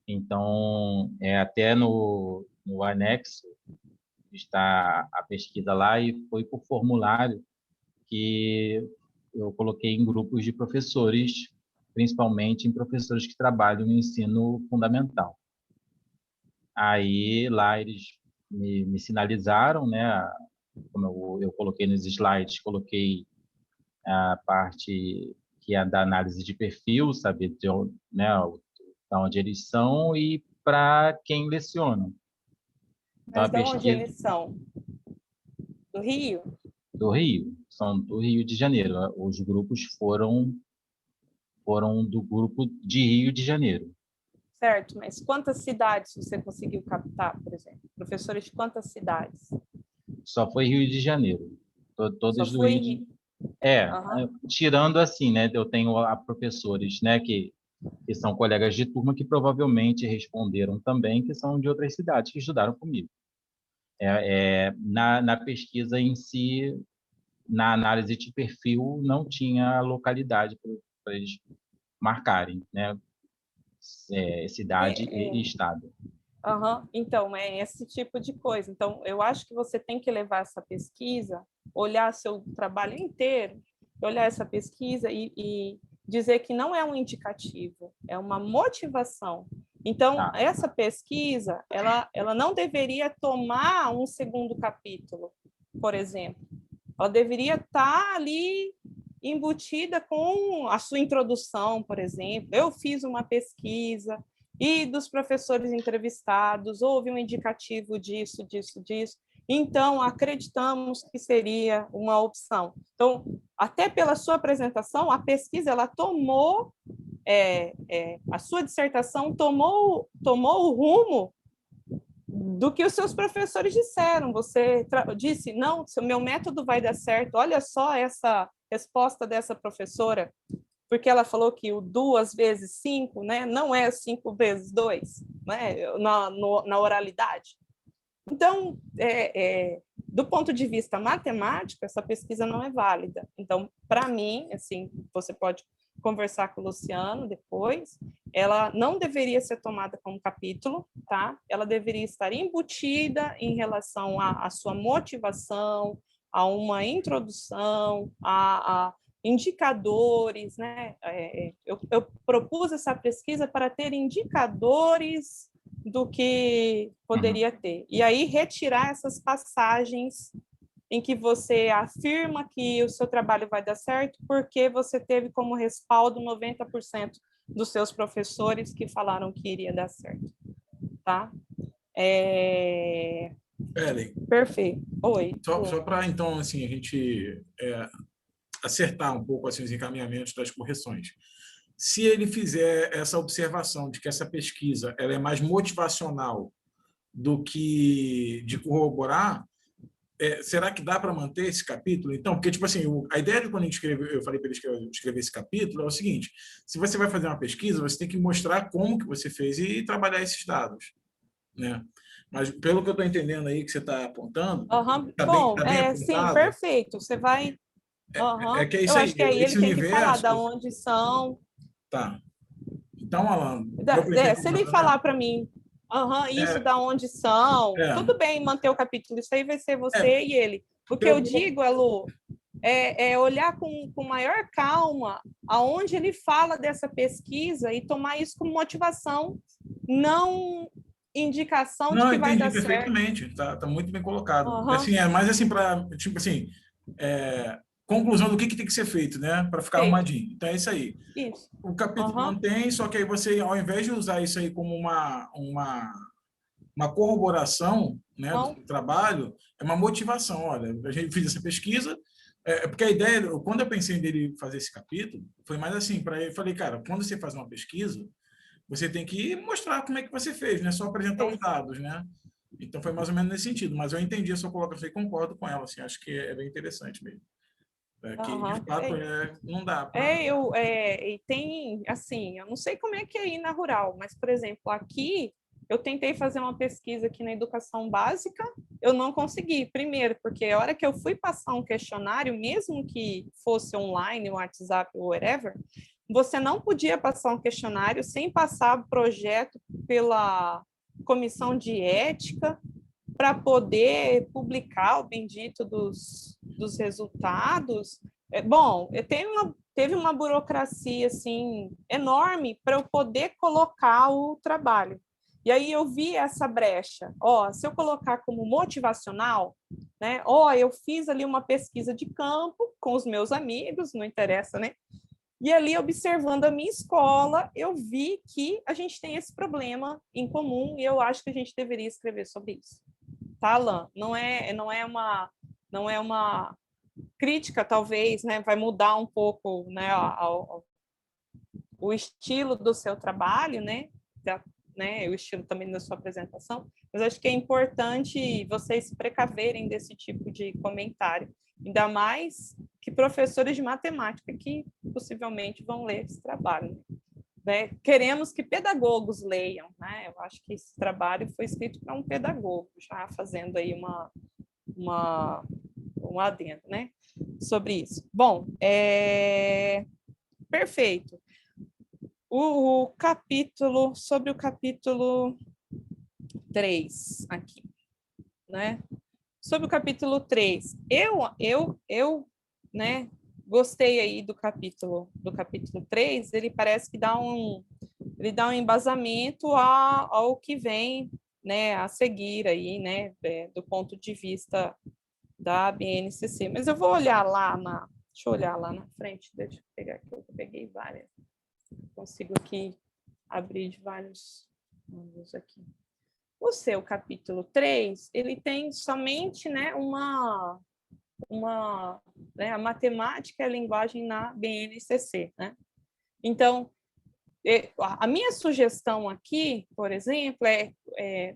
Então, até no anexo está a pesquisa lá e foi por formulário que eu coloquei em grupos de professores, principalmente em professores que trabalham no ensino fundamental. Aí, lá eles me sinalizaram, né? Como eu coloquei nos slides, coloquei a parte que é da análise de perfil, saber de onde, né, da onde eles são e para quem lecionam. Então, Mas a de onde pesquisa eles são? Do Rio? do Rio, são do Rio de Janeiro. Os grupos foram do grupo de Rio de Janeiro. Certo, mas quantas cidades você conseguiu captar, por exemplo? Professores de quantas cidades? Só foi Rio de Janeiro. Só Todos do foi Rio de... Uhum. Tirando assim, né? Eu tenho professores, né, que são colegas de turma que provavelmente responderam também, que são de outras cidades que estudaram comigo. Na pesquisa em si, na análise de perfil, não tinha localidade para eles marcarem, né? Cidade e estado. Uhum. Então, é esse tipo de coisa. Então, eu acho que você tem que levar essa pesquisa, olhar seu trabalho inteiro, olhar essa pesquisa e dizer que não é um indicativo, é uma motivação. Então, Tá. essa pesquisa, ela não deveria tomar um segundo capítulo, por exemplo. Ela deveria estar ali embutida com a sua introdução, por exemplo. Eu fiz uma pesquisa e dos professores entrevistados houve um indicativo disso, disso, disso. Então, acreditamos que seria uma opção. Então, até pela sua apresentação, a pesquisa ela tomou, a sua dissertação tomou o rumo do que os seus professores disseram. Você disse, não, o meu método vai dar certo. Olha só essa resposta dessa professora, porque ela falou que o 2 vezes 5, né, não é 5 vezes 2, né, na oralidade. Então, do ponto de vista matemático, essa pesquisa não é válida. Então, para mim, assim, você pode conversar com o Luciano depois, ela não deveria ser tomada como capítulo, tá? Ela deveria estar embutida em relação à sua motivação, a uma introdução, a indicadores, né? Eu propus essa pesquisa para ter indicadores do que poderia ter. E aí retirar essas passagens em que você afirma que o seu trabalho vai dar certo porque você teve como respaldo 90% dos seus professores que falaram que iria dar certo, tá? Ellen, Perfeito. Oi. só para, então, assim, a gente acertar um pouco assim, os encaminhamentos das correções. Se ele fizer essa observação de que essa pesquisa ela é mais motivacional do que de corroborar, será que dá para manter esse capítulo? Então, porque, tipo assim, a ideia de quando eu falei para ele escrever esse capítulo é o seguinte: se você vai fazer uma pesquisa, você tem que mostrar como que você fez e trabalhar esses dados, né? Mas, pelo que eu estou entendendo aí que você está apontando, está bem, Bom, bem sim, apontado, perfeito. Você vai... que é Eu isso aí, acho que aí ele esse tem que falar universo... da onde são. Tá. Então, Alan, deu para entender Se ele mais ou falar menos? para mim, isso da onde são, É, tudo bem manter o capítulo, isso aí vai ser é, você e ele. O que eu digo, Lu, é olhar com maior calma aonde ele fala dessa pesquisa e tomar isso como motivação, não indicação de não, que vai entendi dar certo. perfeitamente, tá muito bem colocado. Assim, mais assim para, tipo assim, conclusão do que tem que ser feito, né, para ficar Feito. arrumadinho. Então é isso aí. Isso. O capítulo mantém, só que aí você, ao invés de usar isso aí como uma corroboração, né, do seu trabalho, é uma motivação. Olha, a gente fez essa pesquisa, porque a ideia, quando eu pensei nele fazer esse capítulo, foi mais assim, para ele, falei, cara, quando você faz uma pesquisa, você tem que mostrar como é que você fez, não é só apresentar os dados, né? Então foi mais ou menos nesse sentido, mas eu entendi a sua colocação e concordo com ela, assim, acho que é bem interessante mesmo. Que de fato não dá para... E tem, assim, eu não sei como é que é aí na rural, mas, por exemplo, aqui eu tentei fazer uma pesquisa aqui na educação básica, eu não consegui. Primeiro, porque a hora que eu fui passar um questionário, mesmo que fosse online, WhatsApp ou whatever, você não podia passar um questionário sem passar o projeto pela comissão de ética para poder publicar o bendito dos resultados. Bom, teve uma burocracia assim enorme para eu poder colocar o trabalho. E aí eu vi essa brecha. Se eu colocar como motivacional, né? Eu fiz ali uma pesquisa de campo com os meus amigos, não interessa, né? E ali, observando a minha escola, eu vi que a gente tem esse problema em comum e eu acho que a gente deveria escrever sobre isso. Tá, Alan? Não é uma crítica, talvez, né? Vai mudar um pouco, né, o estilo do seu trabalho, né? O estilo também da sua apresentação, mas acho que é importante vocês se precaverem desse tipo de comentário, ainda mais que professores de matemática que possivelmente vão ler esse trabalho. Né? Queremos que pedagogos leiam, né? Eu acho que esse trabalho foi escrito para um pedagogo, já fazendo aí um adendo, né? Sobre isso. Bom, perfeito. Sobre o capítulo 3 aqui, né? Sobre o capítulo 3, eu né, gostei aí do capítulo 3, ele parece que dá um embasamento ao que vem, né, a seguir aí, né, do ponto de vista da BNCC. Mas eu vou olhar deixa eu olhar lá na frente, deixa eu pegar aqui, eu peguei várias. Consigo aqui abrir de vários ângulos aqui. O seu capítulo 3, ele tem somente, né, a matemática e a linguagem na BNCC, né? Então, a minha sugestão aqui, por exemplo,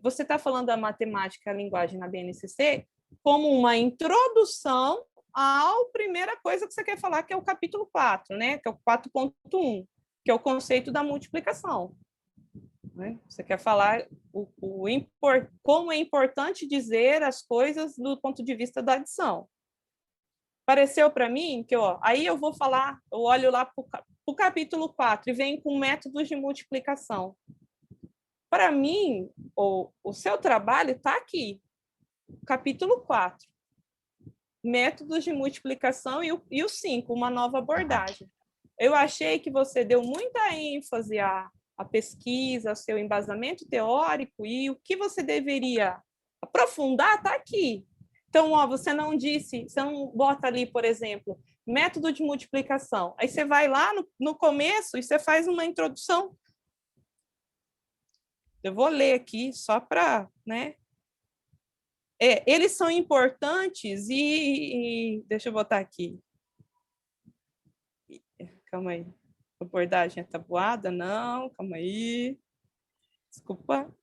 você está falando da matemática e a linguagem na BNCC como uma introdução à primeira coisa que você quer falar, que é o capítulo 4, né? Que é o 4.1, que é o conceito da multiplicação. Né? Você quer falar como é importante dizer as coisas do ponto de vista da adição. Pareceu para mim que, aí eu vou falar, eu olho lá para o capítulo 4 e venho com métodos de multiplicação. Para mim, o seu trabalho está aqui, capítulo 4. Métodos de multiplicação e o 5, uma nova abordagem. Eu achei que você deu muita ênfase à pesquisa, ao seu embasamento teórico e o que você deveria aprofundar está aqui. Então, você não bota ali, por exemplo, método de multiplicação. Aí você vai lá no começo e você faz uma introdução. eu vou ler aqui só para, né? Eles são importantes e deixa eu botar aqui. Calma aí. Abordagem atabuada? Não, calma aí. Desculpa.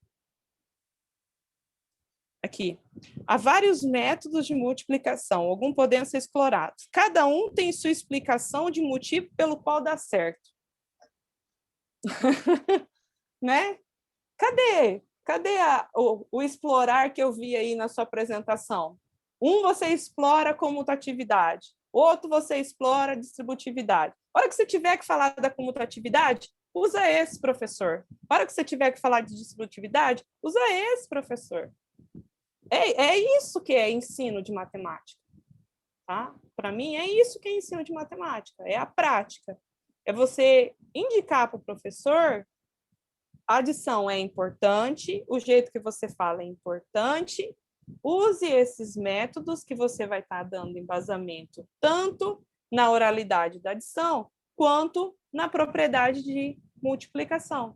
Aqui. Há vários métodos de multiplicação, alguns podendo ser explorados. Cada um tem sua explicação de motivo pelo qual dá certo. Né? Cadê o explorar que eu vi aí na sua apresentação? Um você explora a comutatividade, outro você explora a distributividade. A hora que você tiver que falar da comutatividade, usa esse, professor. A hora que você tiver que falar de distributividade, usa esse, professor. É isso que é ensino de matemática. Tá? Para mim, é isso que é ensino de matemática, é a prática. É você indicar para o professor: a adição é importante, o jeito que você fala é importante, use esses métodos que você vai estar dando embasamento tanto na oralidade da adição quanto na propriedade de multiplicação.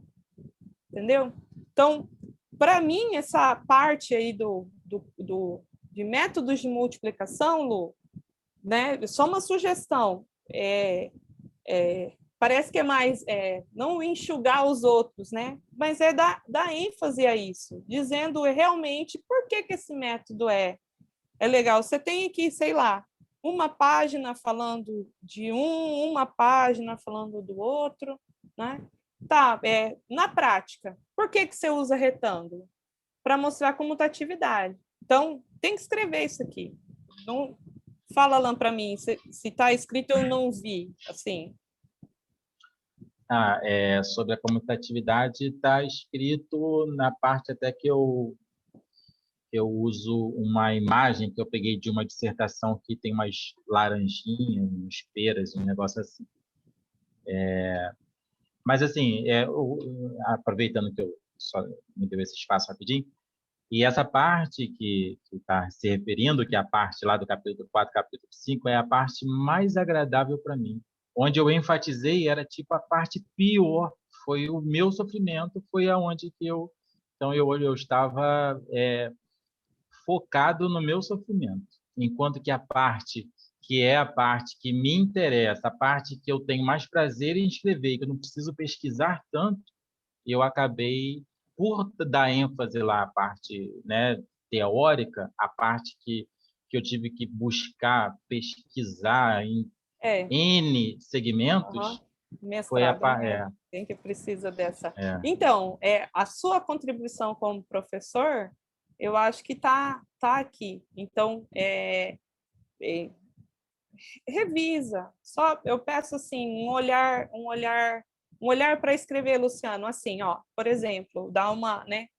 Entendeu? Então, para mim, essa parte aí de métodos de multiplicação, Lu, né, só uma sugestão, parece que é mais não enxugar os outros, né? Mas é dar ênfase a isso, dizendo realmente por que esse método é legal. Você tem aqui, sei lá, uma página falando de uma página falando do outro, né? Tá, na prática, por que você usa retângulo? Para mostrar comutatividade. Então, tem que escrever isso aqui. Não, fala, Alan, para mim, se está escrito eu não vi, assim. Sobre a comutatividade está escrito na parte até que eu uso uma imagem que eu peguei de uma dissertação que tem umas laranjinhas, umas peras, um negócio assim. Mas, assim, aproveitando que eu só me deu esse espaço rapidinho, e essa parte que está se referindo, que é a parte lá do capítulo 4, capítulo 5, é a parte mais agradável para mim. Onde eu enfatizei era tipo a parte pior, foi o meu sofrimento, foi aonde que então eu estava focado no meu sofrimento, enquanto que a parte que é a parte que me interessa, a parte que eu tenho mais prazer em escrever, que eu não preciso pesquisar tanto, eu acabei por dar ênfase lá à parte, né, teórica, a parte que eu tive que buscar, pesquisar em N segmentos, mestrado, né? Quem que precisa dessa? Então, a sua contribuição como professor, eu acho que tá aqui. Então, revisa. Só eu peço assim um olhar para escrever, Luciano, assim, ó, por exemplo, dá uma, né?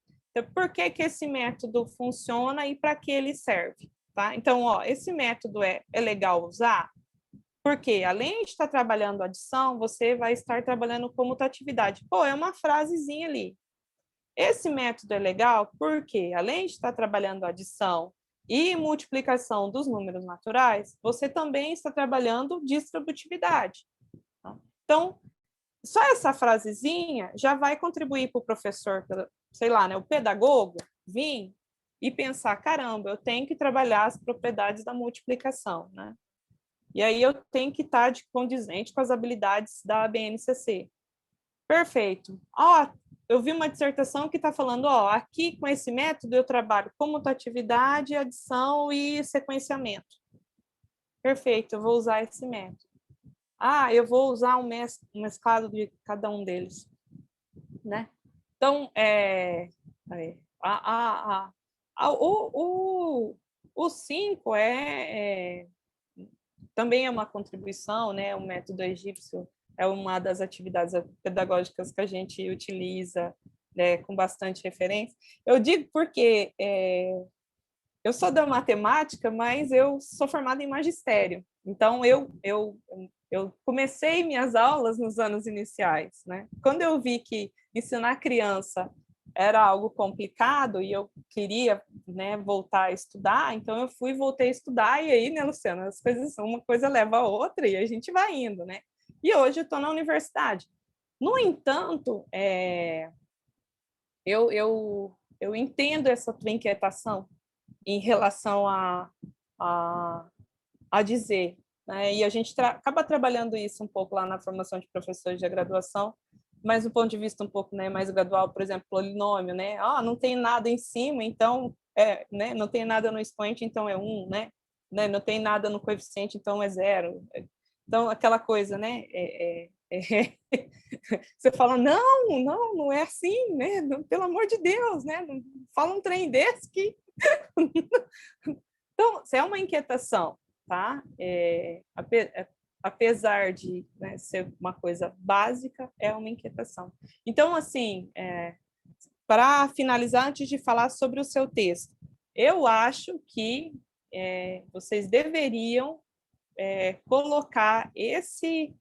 Por que esse método funciona e para que ele serve, tá? Então, ó, esse método é legal usar? Porque, além de estar trabalhando adição, você vai estar trabalhando comutatividade. Pô, é uma frasezinha ali. Esse método é legal porque, além de estar trabalhando adição e multiplicação dos números naturais, você também está trabalhando distributividade. Então, só essa frasezinha já vai contribuir para o professor, sei lá, né, o pedagogo, vir e pensar, caramba, eu tenho que trabalhar as propriedades da multiplicação, né? E aí eu tenho que estar condizente com as habilidades da BNCC. Perfeito. Eu vi uma dissertação que está falando, aqui com esse método eu trabalho comutatividade, adição e sequenciamento. Perfeito, eu vou usar esse método. Eu vou usar um mesclado de cada um deles, né? Então, o 5 também é uma contribuição, né? O método egípcio é uma das atividades pedagógicas que a gente utiliza, né, com bastante referência. Eu digo porque eu sou da matemática, mas eu sou formada em magistério. Então, eu comecei minhas aulas nos anos iniciais, né? Quando eu vi que ensinar criança era algo complicado e eu queria, né, voltar a estudar, então eu voltei a estudar e aí, né, Luciana, as coisas, uma coisa leva a outra e a gente vai indo, né? E hoje eu estou na universidade. No entanto, eu entendo essa tua inquietação em relação a dizer, né? E a gente acaba trabalhando isso um pouco lá na formação de professores de graduação, mas do ponto de vista um pouco, né, mais gradual, por exemplo, polinômio, né? Não tem nada em cima, então né? Não tem nada no expoente, então é 1, né? Não tem nada no coeficiente, então é 0. Então, aquela coisa, né? Você fala, não é assim, né? Pelo amor de Deus, né? Não fala um trem desse que... Então, se é uma inquietação, tá? Apesar de, né, ser uma coisa básica, é uma inquietação. Então, assim, para finalizar, antes de falar sobre o seu texto, eu acho que vocês deveriam colocar esse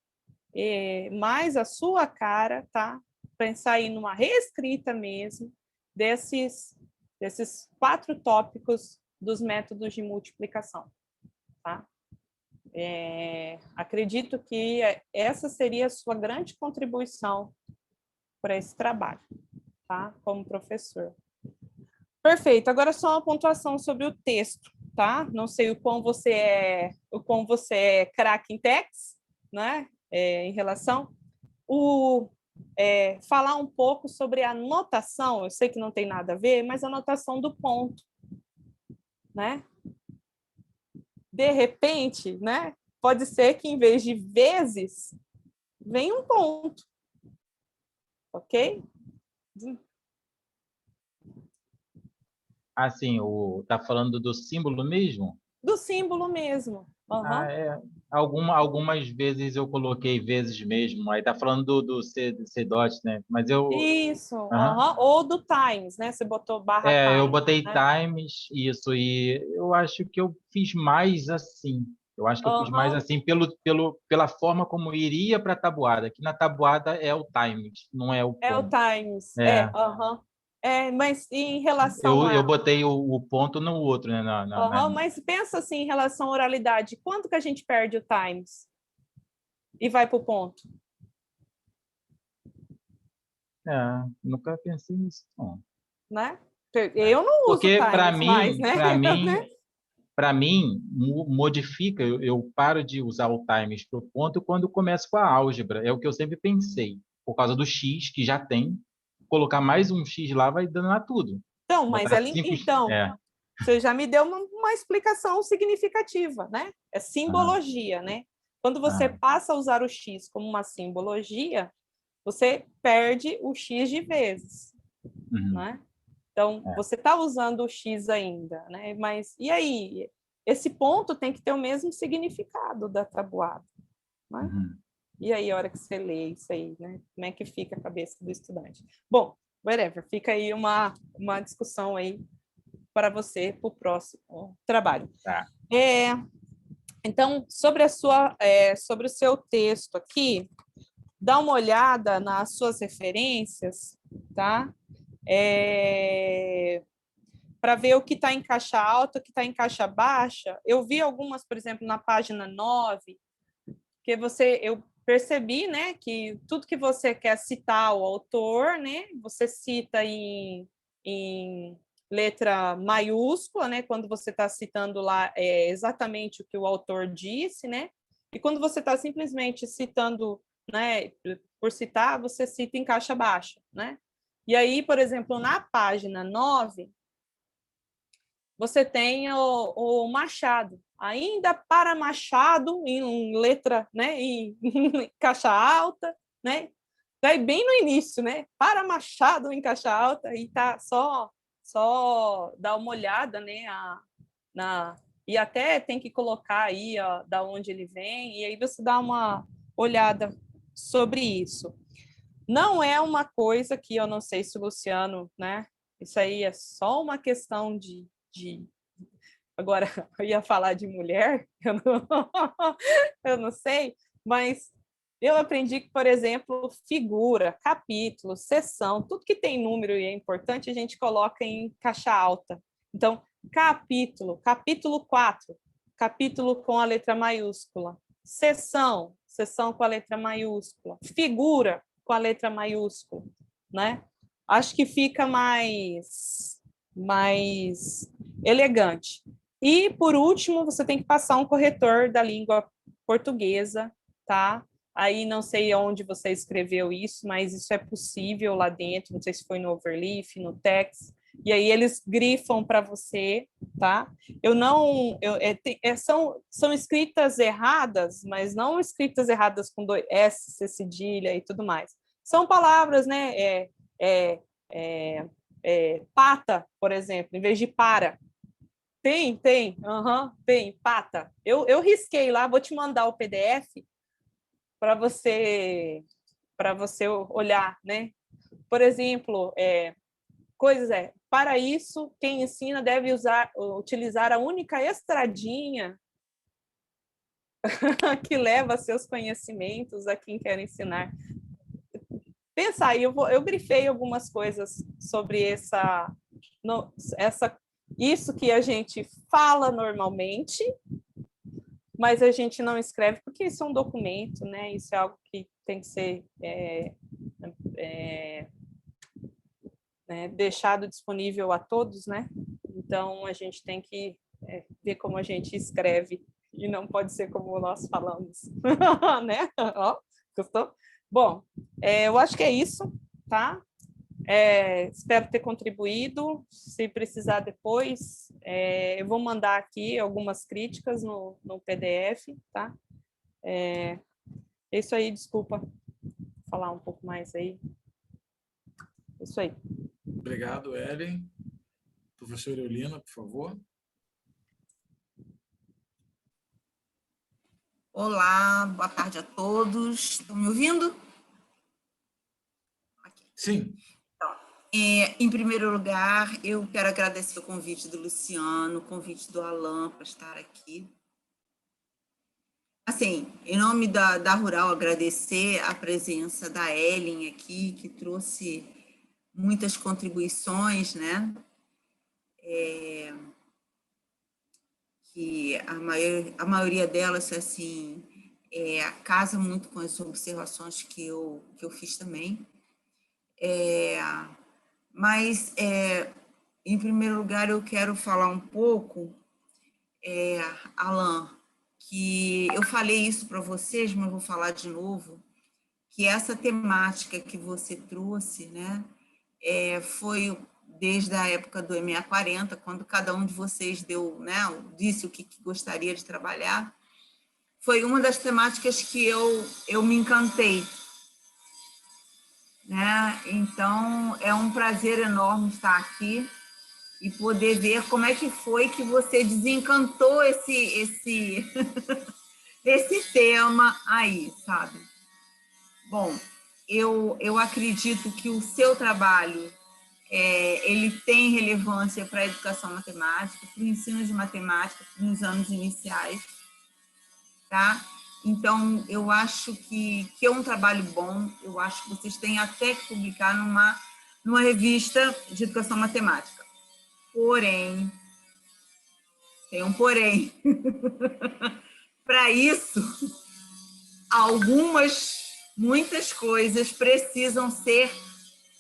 mais a sua cara, tá? Pensar em uma reescrita mesmo desses 4 tópicos dos métodos de multiplicação, tá? Acredito que essa seria a sua grande contribuição para esse trabalho, tá? Como professor. Perfeito. Agora só uma pontuação sobre o texto, tá? Não sei o quão você é craque em text, né? Em relação falar um pouco sobre a notação. Eu sei que não tem nada a ver, mas a notação do ponto, né? De repente, né? Pode ser que em vez de vezes venha um ponto, ok? Assim, tá falando do símbolo mesmo? Do símbolo mesmo. Algumas vezes eu coloquei vezes mesmo, aí tá falando do C dot, né? Mas Isso, ou do times, né? Você botou barra times. Eu botei né? times, isso, e eu acho que eu fiz mais assim. Eu acho que eu fiz mais assim pela forma como iria para a tabuada, que na tabuada é o times, não é o ponto. É o times, mas em relação eu botei o ponto no outro, né? Mas pensa assim, em relação à oralidade, quanto que a gente perde o times e vai para o ponto? Nunca pensei nisso, não. Né? Eu não uso Porque times mais, né? Para mim, modifica, eu paro de usar o times para o ponto quando começo com a álgebra. É o que eu sempre pensei. Por causa do x, que já tem, colocar mais um x lá vai danar tudo. Então, mas você já me deu uma explicação significativa, né? É simbologia, né? Quando você passa a usar o x como uma simbologia, você perde o x de vezes, né? Então, você está usando o x ainda, né? Mas, e aí? Esse ponto tem que ter o mesmo significado da tabuada, né? E aí, a hora que você lê isso aí, né? Como é que fica a cabeça do estudante? Bom, whatever, fica aí uma discussão aí para você, para o próximo trabalho. Tá. Então, sobre o seu texto aqui, dá uma olhada nas suas referências, tá? Para ver o que está em caixa alta, o que está em caixa baixa. Eu vi algumas, por exemplo, na página 9, que eu percebi, né, que tudo que você quer citar o autor, né, você cita em letra maiúscula, né, quando você está citando lá exatamente o que o autor disse, né, e quando você está simplesmente citando, né, por citar, você cita em caixa baixa, né. E aí, por exemplo, na página 9, você tem o Machado. Ainda para Machado, em letra, né, em caixa alta, né? Daí bem no início, né? Para Machado em caixa alta, e tá só dá uma olhada, né, e até tem que colocar aí, ó, da onde ele vem, e aí você dá uma olhada sobre isso. Não é uma coisa que eu não sei se o Luciano, né? Isso aí é só uma questão de... Agora, eu ia falar de mulher, eu não sei, mas eu aprendi que, por exemplo, figura, capítulo, seção, tudo que tem número e é importante, a gente coloca em caixa alta. Então, capítulo 4, capítulo com a letra maiúscula. Seção com a letra maiúscula. Figura com a letra maiúscula, né? Acho que fica mais elegante. E, por último, você tem que passar um corretor da língua portuguesa, tá? Aí não sei onde você escreveu isso, mas isso é possível lá dentro, não sei se foi no Overleaf, no Text, e aí eles grifam para você, tá? São escritas erradas, mas não escritas erradas com dois S, C cedilha e tudo mais. São palavras, né? Pata, por exemplo, em vez de para. Tem, tem, pata. Eu risquei lá, vou te mandar o PDF para você olhar, né? Por exemplo, para isso, quem ensina deve utilizar a única estradinha que leva seus conhecimentos a quem quer ensinar. Pensa aí, eu grifei algumas coisas sobre isso que a gente fala normalmente, mas a gente não escreve, porque isso é um documento, né? Isso é algo que tem que ser deixado disponível a todos, né? Então, a gente tem que ver como a gente escreve, e não pode ser como nós falamos, né? Ó, gostou? Bom, eu acho que é isso, tá? Espero ter contribuído. Se precisar depois, eu vou mandar aqui algumas críticas no PDF, tá? É isso aí, desculpa falar um pouco mais aí. Isso aí. Obrigado, Ellen. Professora Eulina, por favor. Olá, boa tarde a todos. Estão me ouvindo? Okay. Sim. Então, em primeiro lugar, eu quero agradecer o convite do Luciano, o convite do Alan para estar aqui. Assim, em nome da Rural, agradecer a presença da Ellen aqui, que trouxe muitas contribuições, né? Que a maioria delas, assim, casa muito com as observações que eu fiz também. Mas, em primeiro lugar, eu quero falar um pouco, Alan, que eu falei isso para vocês, mas vou falar de novo, que essa temática que você trouxe, né, foi desde a época do MA40, quando cada um de vocês deu, né, disse o que gostaria de trabalhar, foi uma das temáticas que eu me encantei, né? Então, é um prazer enorme estar aqui e poder ver como é que foi que você desencantou esse tema aí, sabe? Bom, eu acredito que o seu trabalho ele tem relevância para a educação matemática, para o ensino de matemática nos anos iniciais, tá? Então, eu acho que é um trabalho bom, eu acho que vocês têm até que publicar numa revista de educação matemática. Porém, tem um porém. Para isso, muitas coisas precisam ser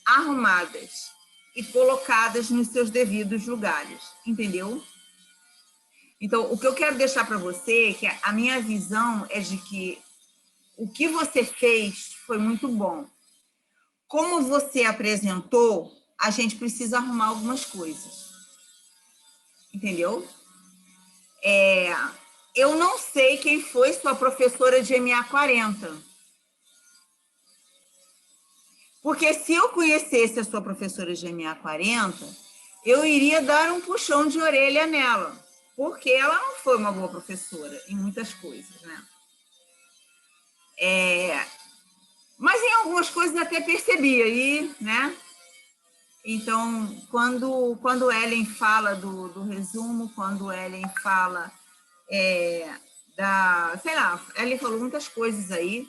arrumadas e colocadas nos seus devidos lugares, entendeu? Então, o que eu quero deixar para você é que a minha visão é de que o que você fez foi muito bom. Como você apresentou, a gente precisa arrumar algumas coisas, entendeu? Eu não sei quem foi sua professora de MA40, porque se eu conhecesse a sua professora de MA40, eu iria dar um puxão de orelha nela, porque ela não foi uma boa professora em muitas coisas, né? Mas em algumas coisas até percebi aí, né? Então, quando Ellen fala do resumo, quando Ellen fala sei lá, Ellen falou muitas coisas aí,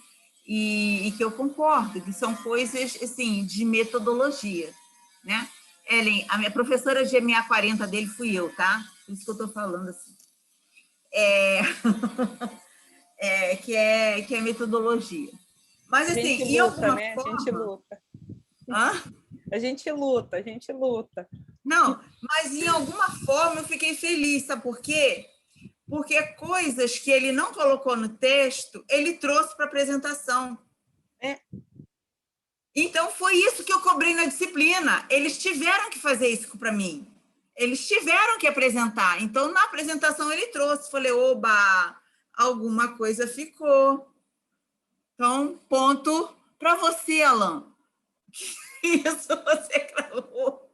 e que eu concordo, que são coisas, assim, de metodologia, né? Ellen, a minha professora de MA40 dele fui eu, tá? Por isso que eu estou falando assim. Que é metodologia. Mas, assim, a gente luta, né? A gente luta. Hã? A gente luta, a gente luta. Não, mas em alguma forma eu fiquei feliz, sabe por quê? Porque coisas que ele não colocou no texto, ele trouxe para a apresentação. Então, foi isso que eu cobrei na disciplina. Eles tiveram que fazer isso para mim. Eles tiveram que apresentar. Então, na apresentação, ele trouxe. Falei, oba, alguma coisa ficou. Então, ponto para você, Alan. Isso você cravou.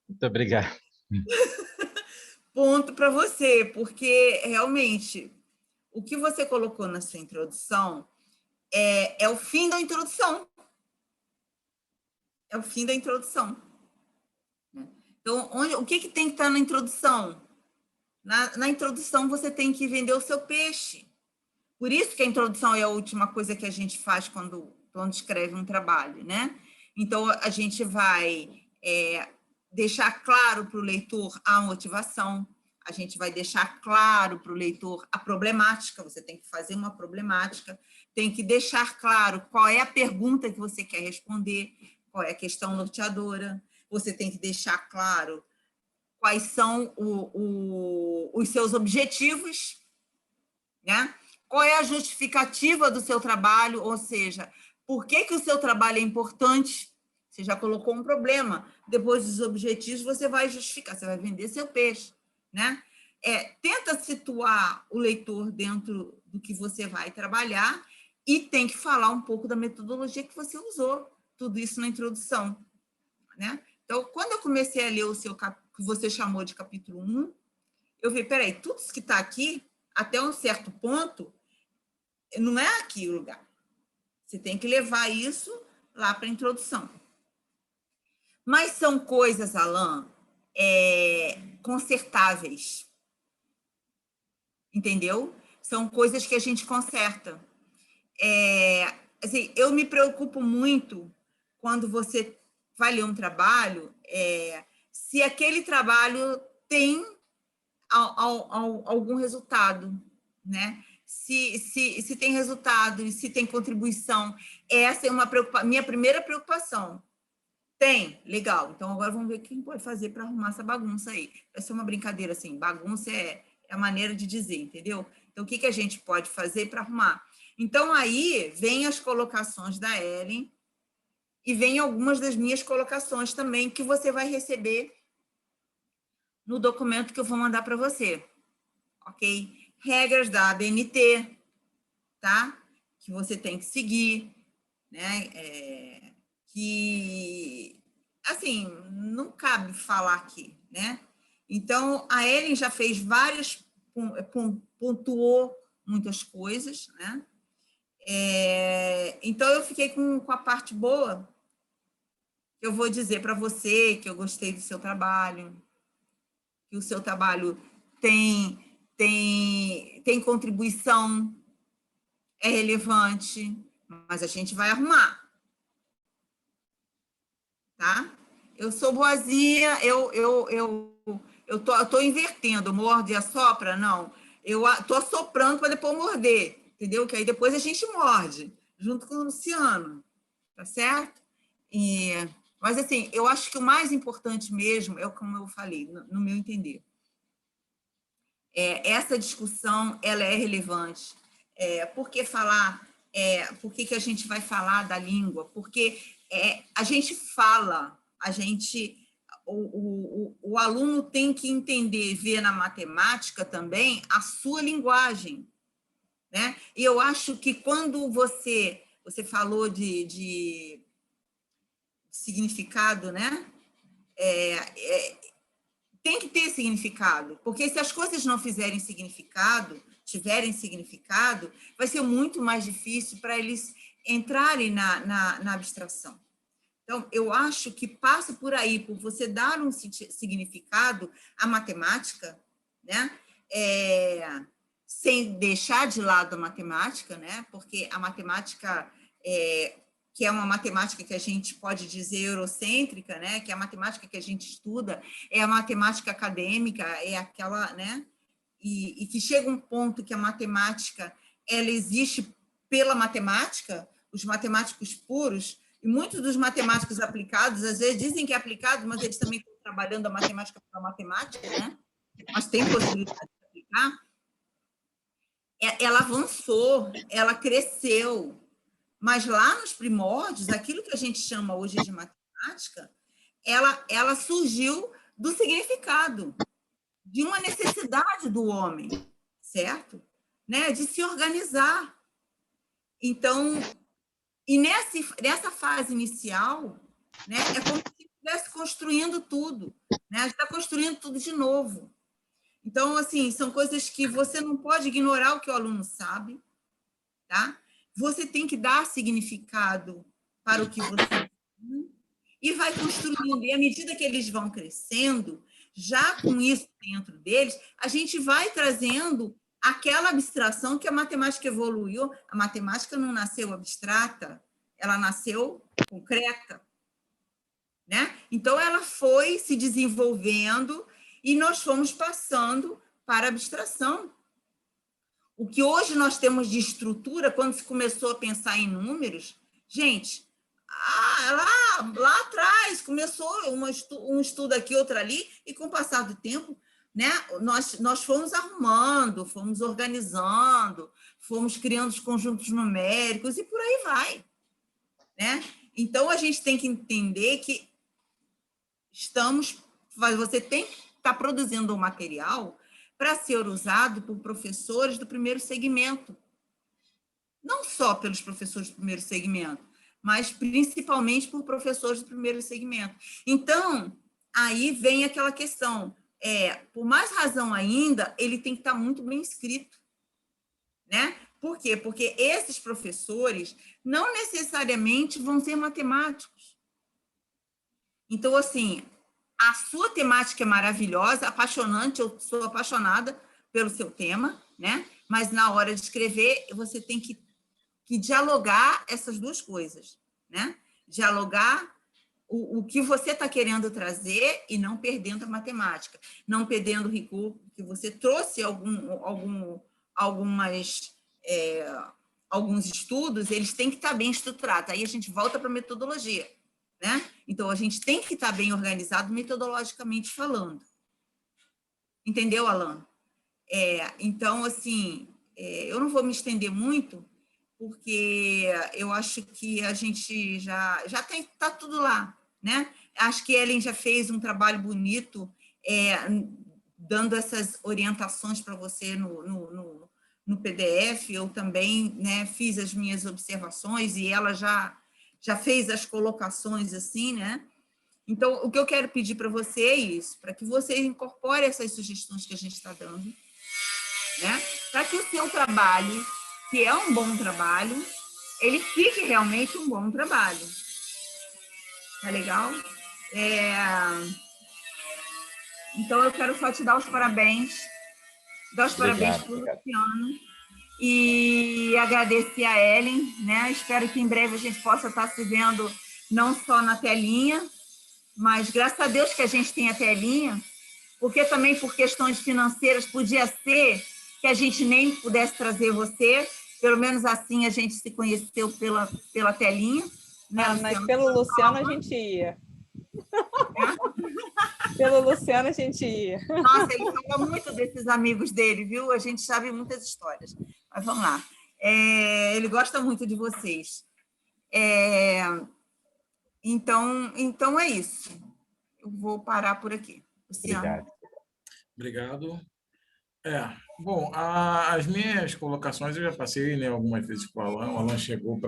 Muito obrigado. Ponto para você, porque realmente o que você colocou na sua introdução é o fim da introdução. É o fim da introdução. Então, o que tem que estar na introdução? Na introdução, você tem que vender o seu peixe. Por isso que a introdução é a última coisa que a gente faz quando escreve um trabalho, né? Então, a gente vai deixar claro para o leitor a motivação, a gente vai deixar claro para o leitor a problemática, você tem que fazer uma problemática, tem que deixar claro qual é a pergunta que você quer responder, qual é a questão norteadora, você tem que deixar claro quais são os seus objetivos, né? Qual é a justificativa do seu trabalho, ou seja, por que o seu trabalho é importante? Você já colocou um problema, depois dos objetivos você vai justificar, você vai vender seu peixe, né? Tenta situar o leitor dentro do que você vai trabalhar e tem que falar um pouco da metodologia que você usou, tudo isso na introdução, né? Então, quando eu comecei a ler o seu que você chamou de capítulo 1, eu vi, peraí, tudo isso que está aqui, até um certo ponto, não é aqui o lugar. Você tem que levar isso lá para a introdução. Mas são coisas, Alan, consertáveis. Entendeu? São coisas que a gente conserta. Assim, eu me preocupo muito quando você vai ler um trabalho, se aquele trabalho tem algum resultado, né? Se tem resultado e se tem contribuição. Essa é minha primeira preocupação. Tem? Legal. Então, agora vamos ver o que a gente pode fazer para arrumar essa bagunça aí. Vai ser uma brincadeira, assim. Bagunça é a maneira de dizer, entendeu? Então, o que a gente pode fazer para arrumar? Então, aí vem as colocações da Ellen e vem algumas das minhas colocações também que você vai receber no documento que eu vou mandar para você, ok? Regras da ABNT, tá? Que você tem que seguir, né? Que, assim, não cabe falar aqui, né? Então, a Ellen já fez pontuou muitas coisas, né? Então, eu fiquei com a parte boa, que eu vou dizer para você que eu gostei do seu trabalho, que o seu trabalho tem contribuição, é relevante, mas a gente vai arrumar. Tá? Eu sou boazinha, eu tô invertendo, morde e assopra, não. Eu tô assoprando para depois morder, entendeu? Que aí depois a gente morde, junto com o Luciano, tá certo? Mas, assim, eu acho que o mais importante mesmo é como eu falei, no meu entender. Essa discussão, ela é relevante. Por que falar? Por que a gente vai falar da língua? Porque a gente fala, o aluno tem que entender, ver na matemática também a sua linguagem, né? E eu acho que quando você falou de significado, né? Tem que ter significado, porque se as coisas não tiverem significado, vai ser muito mais difícil para eles entrarem na abstração. Então, eu acho que passa por aí, por você dar um significado à matemática, né? Sem deixar de lado a matemática, né? Porque a matemática, que é uma matemática que a gente pode dizer eurocêntrica, né? Que é a matemática que a gente estuda, é a matemática acadêmica, é aquela, né? E que chega um ponto que a matemática, ela existe pela matemática, os matemáticos puros, E muitos dos matemáticos aplicados, às vezes, dizem que é aplicado, mas eles também estão trabalhando a matemática para a matemática, né? Mas tem possibilidade de aplicar. Ela avançou, ela cresceu. Mas lá nos primórdios, aquilo que a gente chama hoje de matemática, ela surgiu do significado, de uma necessidade do homem, certo? Né? De se organizar. Então, e nessa fase inicial, né, é como se estivesse construindo tudo, né? A gente está construindo tudo de novo. Então, assim, são coisas que você não pode ignorar o que o aluno sabe, tá? Você tem que dar significado para o que você ensina e vai construindo. E à medida que eles vão crescendo, já com isso dentro deles, a gente vai trazendo aquela abstração que a matemática evoluiu. A matemática não nasceu abstrata, ela nasceu concreta, né? Então, ela foi se desenvolvendo e nós fomos passando para a abstração. O que hoje nós temos de estrutura, quando se começou a pensar em números, gente, lá atrás começou um estudo aqui, outro ali, e com o passar do tempo, né, nós fomos arrumando, fomos organizando, fomos criando os conjuntos numéricos e por aí vai, né? Então, a gente tem que entender que você tem que estar produzindo um material para ser usado por professores do primeiro segmento. Não só pelos professores do primeiro segmento, mas principalmente por professores do primeiro segmento. Então, aí vem aquela questão, por mais razão ainda, ele tem que estar muito bem escrito, né? Por quê? Porque esses professores não necessariamente vão ser matemáticos. Então, assim, a sua temática é maravilhosa, apaixonante, eu sou apaixonada pelo seu tema, né? Mas na hora de escrever, você tem que dialogar essas duas coisas, né? Dialogar o que você está querendo trazer e não perdendo a matemática, não perdendo o recurso, que você trouxe alguns estudos, eles têm que estar bem estruturados. Aí a gente volta para a metodologia, né? Então, a gente tem que estar bem organizado metodologicamente falando. Entendeu, Alan? Então, assim, eu não vou me estender muito, porque eu acho que a gente já está tudo lá, né? Acho que a Ellen já fez um trabalho bonito, dando essas orientações para você no PDF. Eu também, né, fiz as minhas observações e ela já fez as colocações assim, né? Então, o que eu quero pedir para você é isso, para que você incorpore essas sugestões que a gente está dando, né? Para que o seu trabalho, que é um bom trabalho, ele fique realmente um bom trabalho. Tá legal? Então, eu quero só te dar os parabéns. Dar os parabéns para o Luciano. E agradecer a Ellen, né? Espero que em breve a gente possa estar se vendo não só na telinha, mas graças a Deus que a gente tem a telinha, porque também por questões financeiras podia ser que a gente nem pudesse trazer você, pelo menos assim a gente se conheceu pela telinha. Né, mas pelo Luciano a gente ia. Pelo Luciano a gente ia. Nossa, ele fala muito desses amigos dele, viu? A gente sabe muitas histórias. Mas vamos lá. Ele gosta muito de vocês. Então é isso. Eu vou parar por aqui. Luciano. Obrigado. Bom, as minhas colocações eu já passei, né, algumas vezes com o Alan. O Alan chegou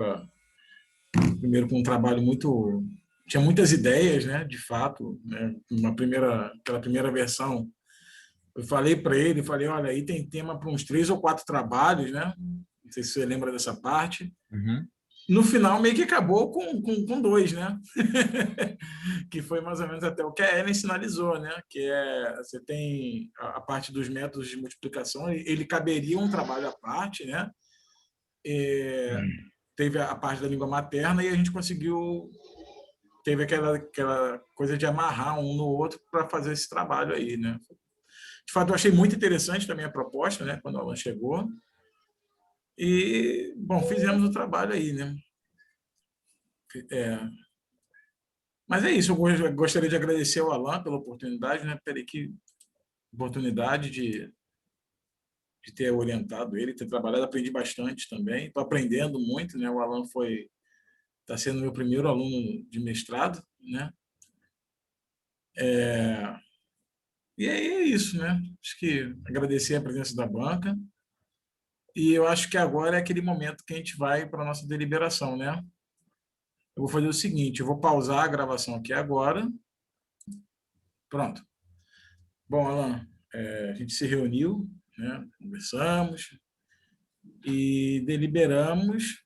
primeiro com um trabalho muito... Tinha muitas ideias, né, de fato. Né, aquela primeira versão, eu falei para ele, olha, aí tem tema para uns 3 ou 4 trabalhos, né? Não sei se você lembra dessa parte. Uhum. No final, meio que acabou com 2, né? Que foi mais ou menos até o que a Ellen sinalizou, né? Que você tem a parte dos métodos de multiplicação, ele caberia um trabalho à parte, né? Teve a parte da língua materna e a gente conseguiu... Teve aquela coisa de amarrar um no outro para fazer esse trabalho aí, né? De fato, eu achei muito interessante também a proposta, né? Quando a Alan chegou. E, bom, fizemos o trabalho aí, né? Mas é isso, eu gostaria de agradecer ao Alan pela oportunidade, né? Que oportunidade de ter orientado ele, ter trabalhado, aprendi bastante também, estou aprendendo muito, né? O Alan está sendo meu primeiro aluno de mestrado, né? E aí é isso, né? Acho que agradecer a presença da banca e eu acho que agora é aquele momento que a gente vai para a nossa deliberação, né? Eu vou fazer o seguinte, eu vou pausar a gravação aqui agora. Pronto. Bom, Alan, a gente se reuniu, né? Conversamos e deliberamos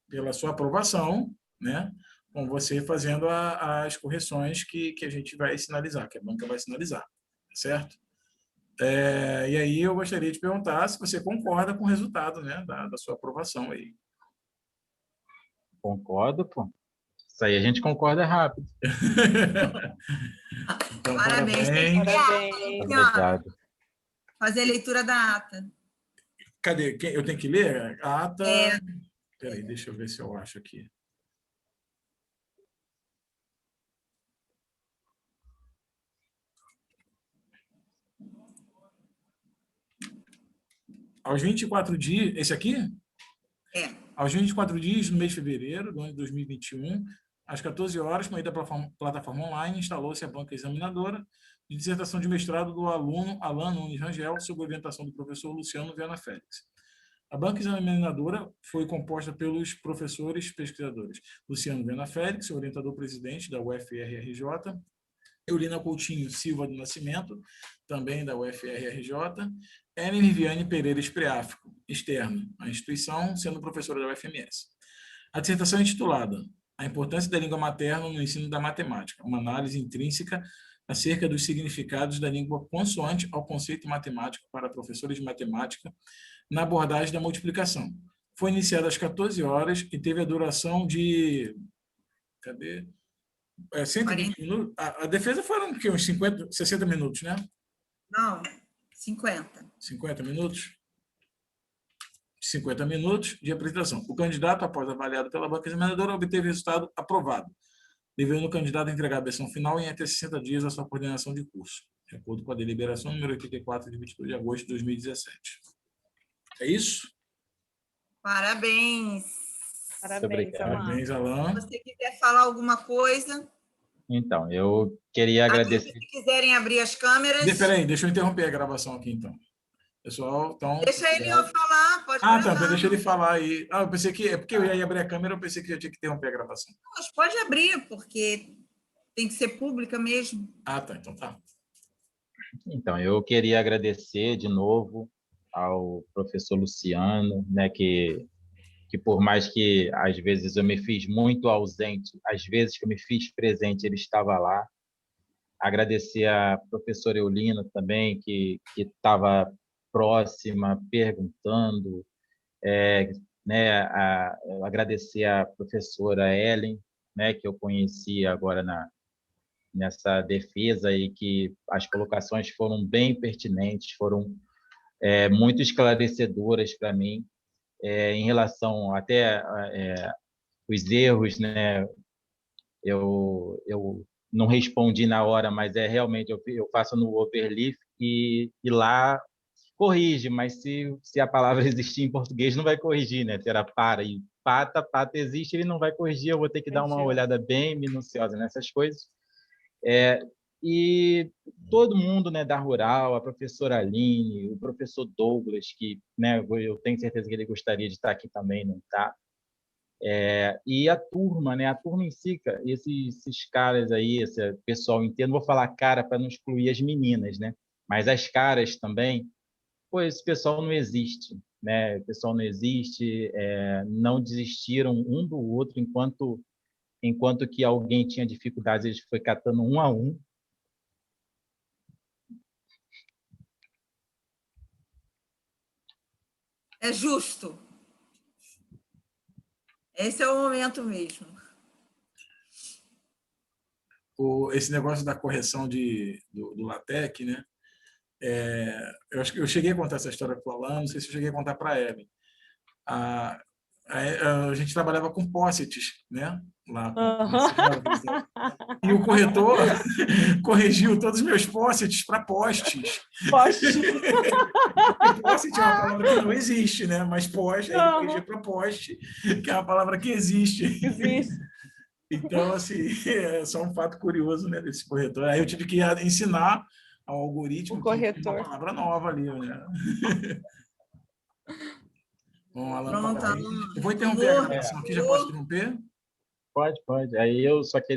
pela sua aprovação, né? Com você fazendo as correções que a gente vai sinalizar, que a banca vai sinalizar, certo? E aí eu gostaria de perguntar se você concorda com o resultado, né, da sua aprovação aí. Concordo, pô. Isso aí a gente concorda rápido. Então, Parabéns. Parabéns. Obrigado. Fazer a leitura da ata. Cadê? Eu tenho que ler a ata? Peraí, deixa eu ver se eu acho aqui. Aos 24 dias, esse aqui? Aos 24 dias do mês de fevereiro do ano de 2021, às 14 horas, por meio da plataforma online, instalou-se a banca examinadora de dissertação de mestrado do aluno Alan Nunes Rangel, sob orientação do professor Luciano Viana Félix. A banca examinadora foi composta pelos professores pesquisadores Luciano Viana Félix, orientador-presidente da UFRRJ, Eulina Coutinho Silva do Nascimento, também da UFRRJ, Ellen Viviane Pereira Espreáfico, externo à instituição, sendo professora da UFMS. A dissertação é intitulada A Importância da Língua Materna no Ensino da Matemática, uma análise intrínseca acerca dos significados da língua consoante ao conceito matemático para professores de matemática na abordagem da multiplicação. Foi iniciada às 14 horas e teve a duração de... 120 minutos. A defesa foram o quê? Uns 50, 60 minutos, né? Não, 50. 50 minutos? 50 minutos de apresentação. O candidato, após avaliado pela banca examinadora, obteve resultado aprovado, devendo o candidato entregar a versão final em até 60 dias à sua coordenação de curso, de acordo com a deliberação número 84, de 22 de agosto de 2017. É isso? Parabéns. Parabéns, Alan. Parabéns, Alan. Se você quiser falar alguma coisa... Então, eu queria agradecer... Se quiserem abrir as câmeras... Espera aí, deixa eu interromper a gravação aqui, então. Pessoal, então... Deixa ele falar, pode falar. Tá, deixa ele falar aí. Eu pensei que... É porque eu ia abrir a câmera, eu pensei que eu tinha que interromper a gravação. Mas pode abrir, porque tem que ser pública mesmo. Tá, então tá. Então, eu queria agradecer de novo ao professor Luciano, né, que por mais que às vezes eu me fiz muito ausente, às vezes que eu me fiz presente, ele estava lá. Agradecer à professora Eulina também, que estava próxima, perguntando. Agradecer à professora Ellen, né, que eu conheci agora nessa defesa e que as colocações foram bem pertinentes, foram muito esclarecedoras para mim. Em relação até os erros, né? Eu não respondi na hora, mas realmente eu faço no Overleaf e lá corrige, mas se a palavra existir em português, não vai corrigir, né? Terá para e pata existe, ele não vai corrigir, eu vou ter que dar uma olhada bem minuciosa nessas coisas. E todo mundo, né, da Rural, a professora Aline, o professor Douglas, que, né, eu tenho certeza que ele gostaria de estar aqui também, não está? E a turma, né, a turma em si, esses caras aí, esse pessoal inteiro, não vou falar cara para não excluir as meninas, né? Mas as caras também, pô, esse pessoal não existe, né? O pessoal não existe, não desistiram um do outro enquanto que alguém tinha dificuldades, eles foi catando um a um. É justo. Esse é o momento mesmo. Esse negócio da correção do LaTeX, né? Eu acho que eu cheguei a contar essa história para o Alan, não sei se eu cheguei a contar para a Ellen. a gente trabalhava com post-its, né? Lá Aham. e o corretor corrigiu todos os meus post-its para postes. Poste. Porque post-it é uma palavra que não existe, né? Mas poste, ele corrigiu para poste, que é uma palavra que existe. Existe. Então, assim, é só um fato curioso, né, desse corretor. Aí eu tive que ensinar ao algoritmo O que tinha corretor. uma palavra nova ali, né? Bom, Alan, Pronto, parabéns. Alan. Eu vou interromper a gravação aqui, já posso interromper? Pode. Aí eu só queria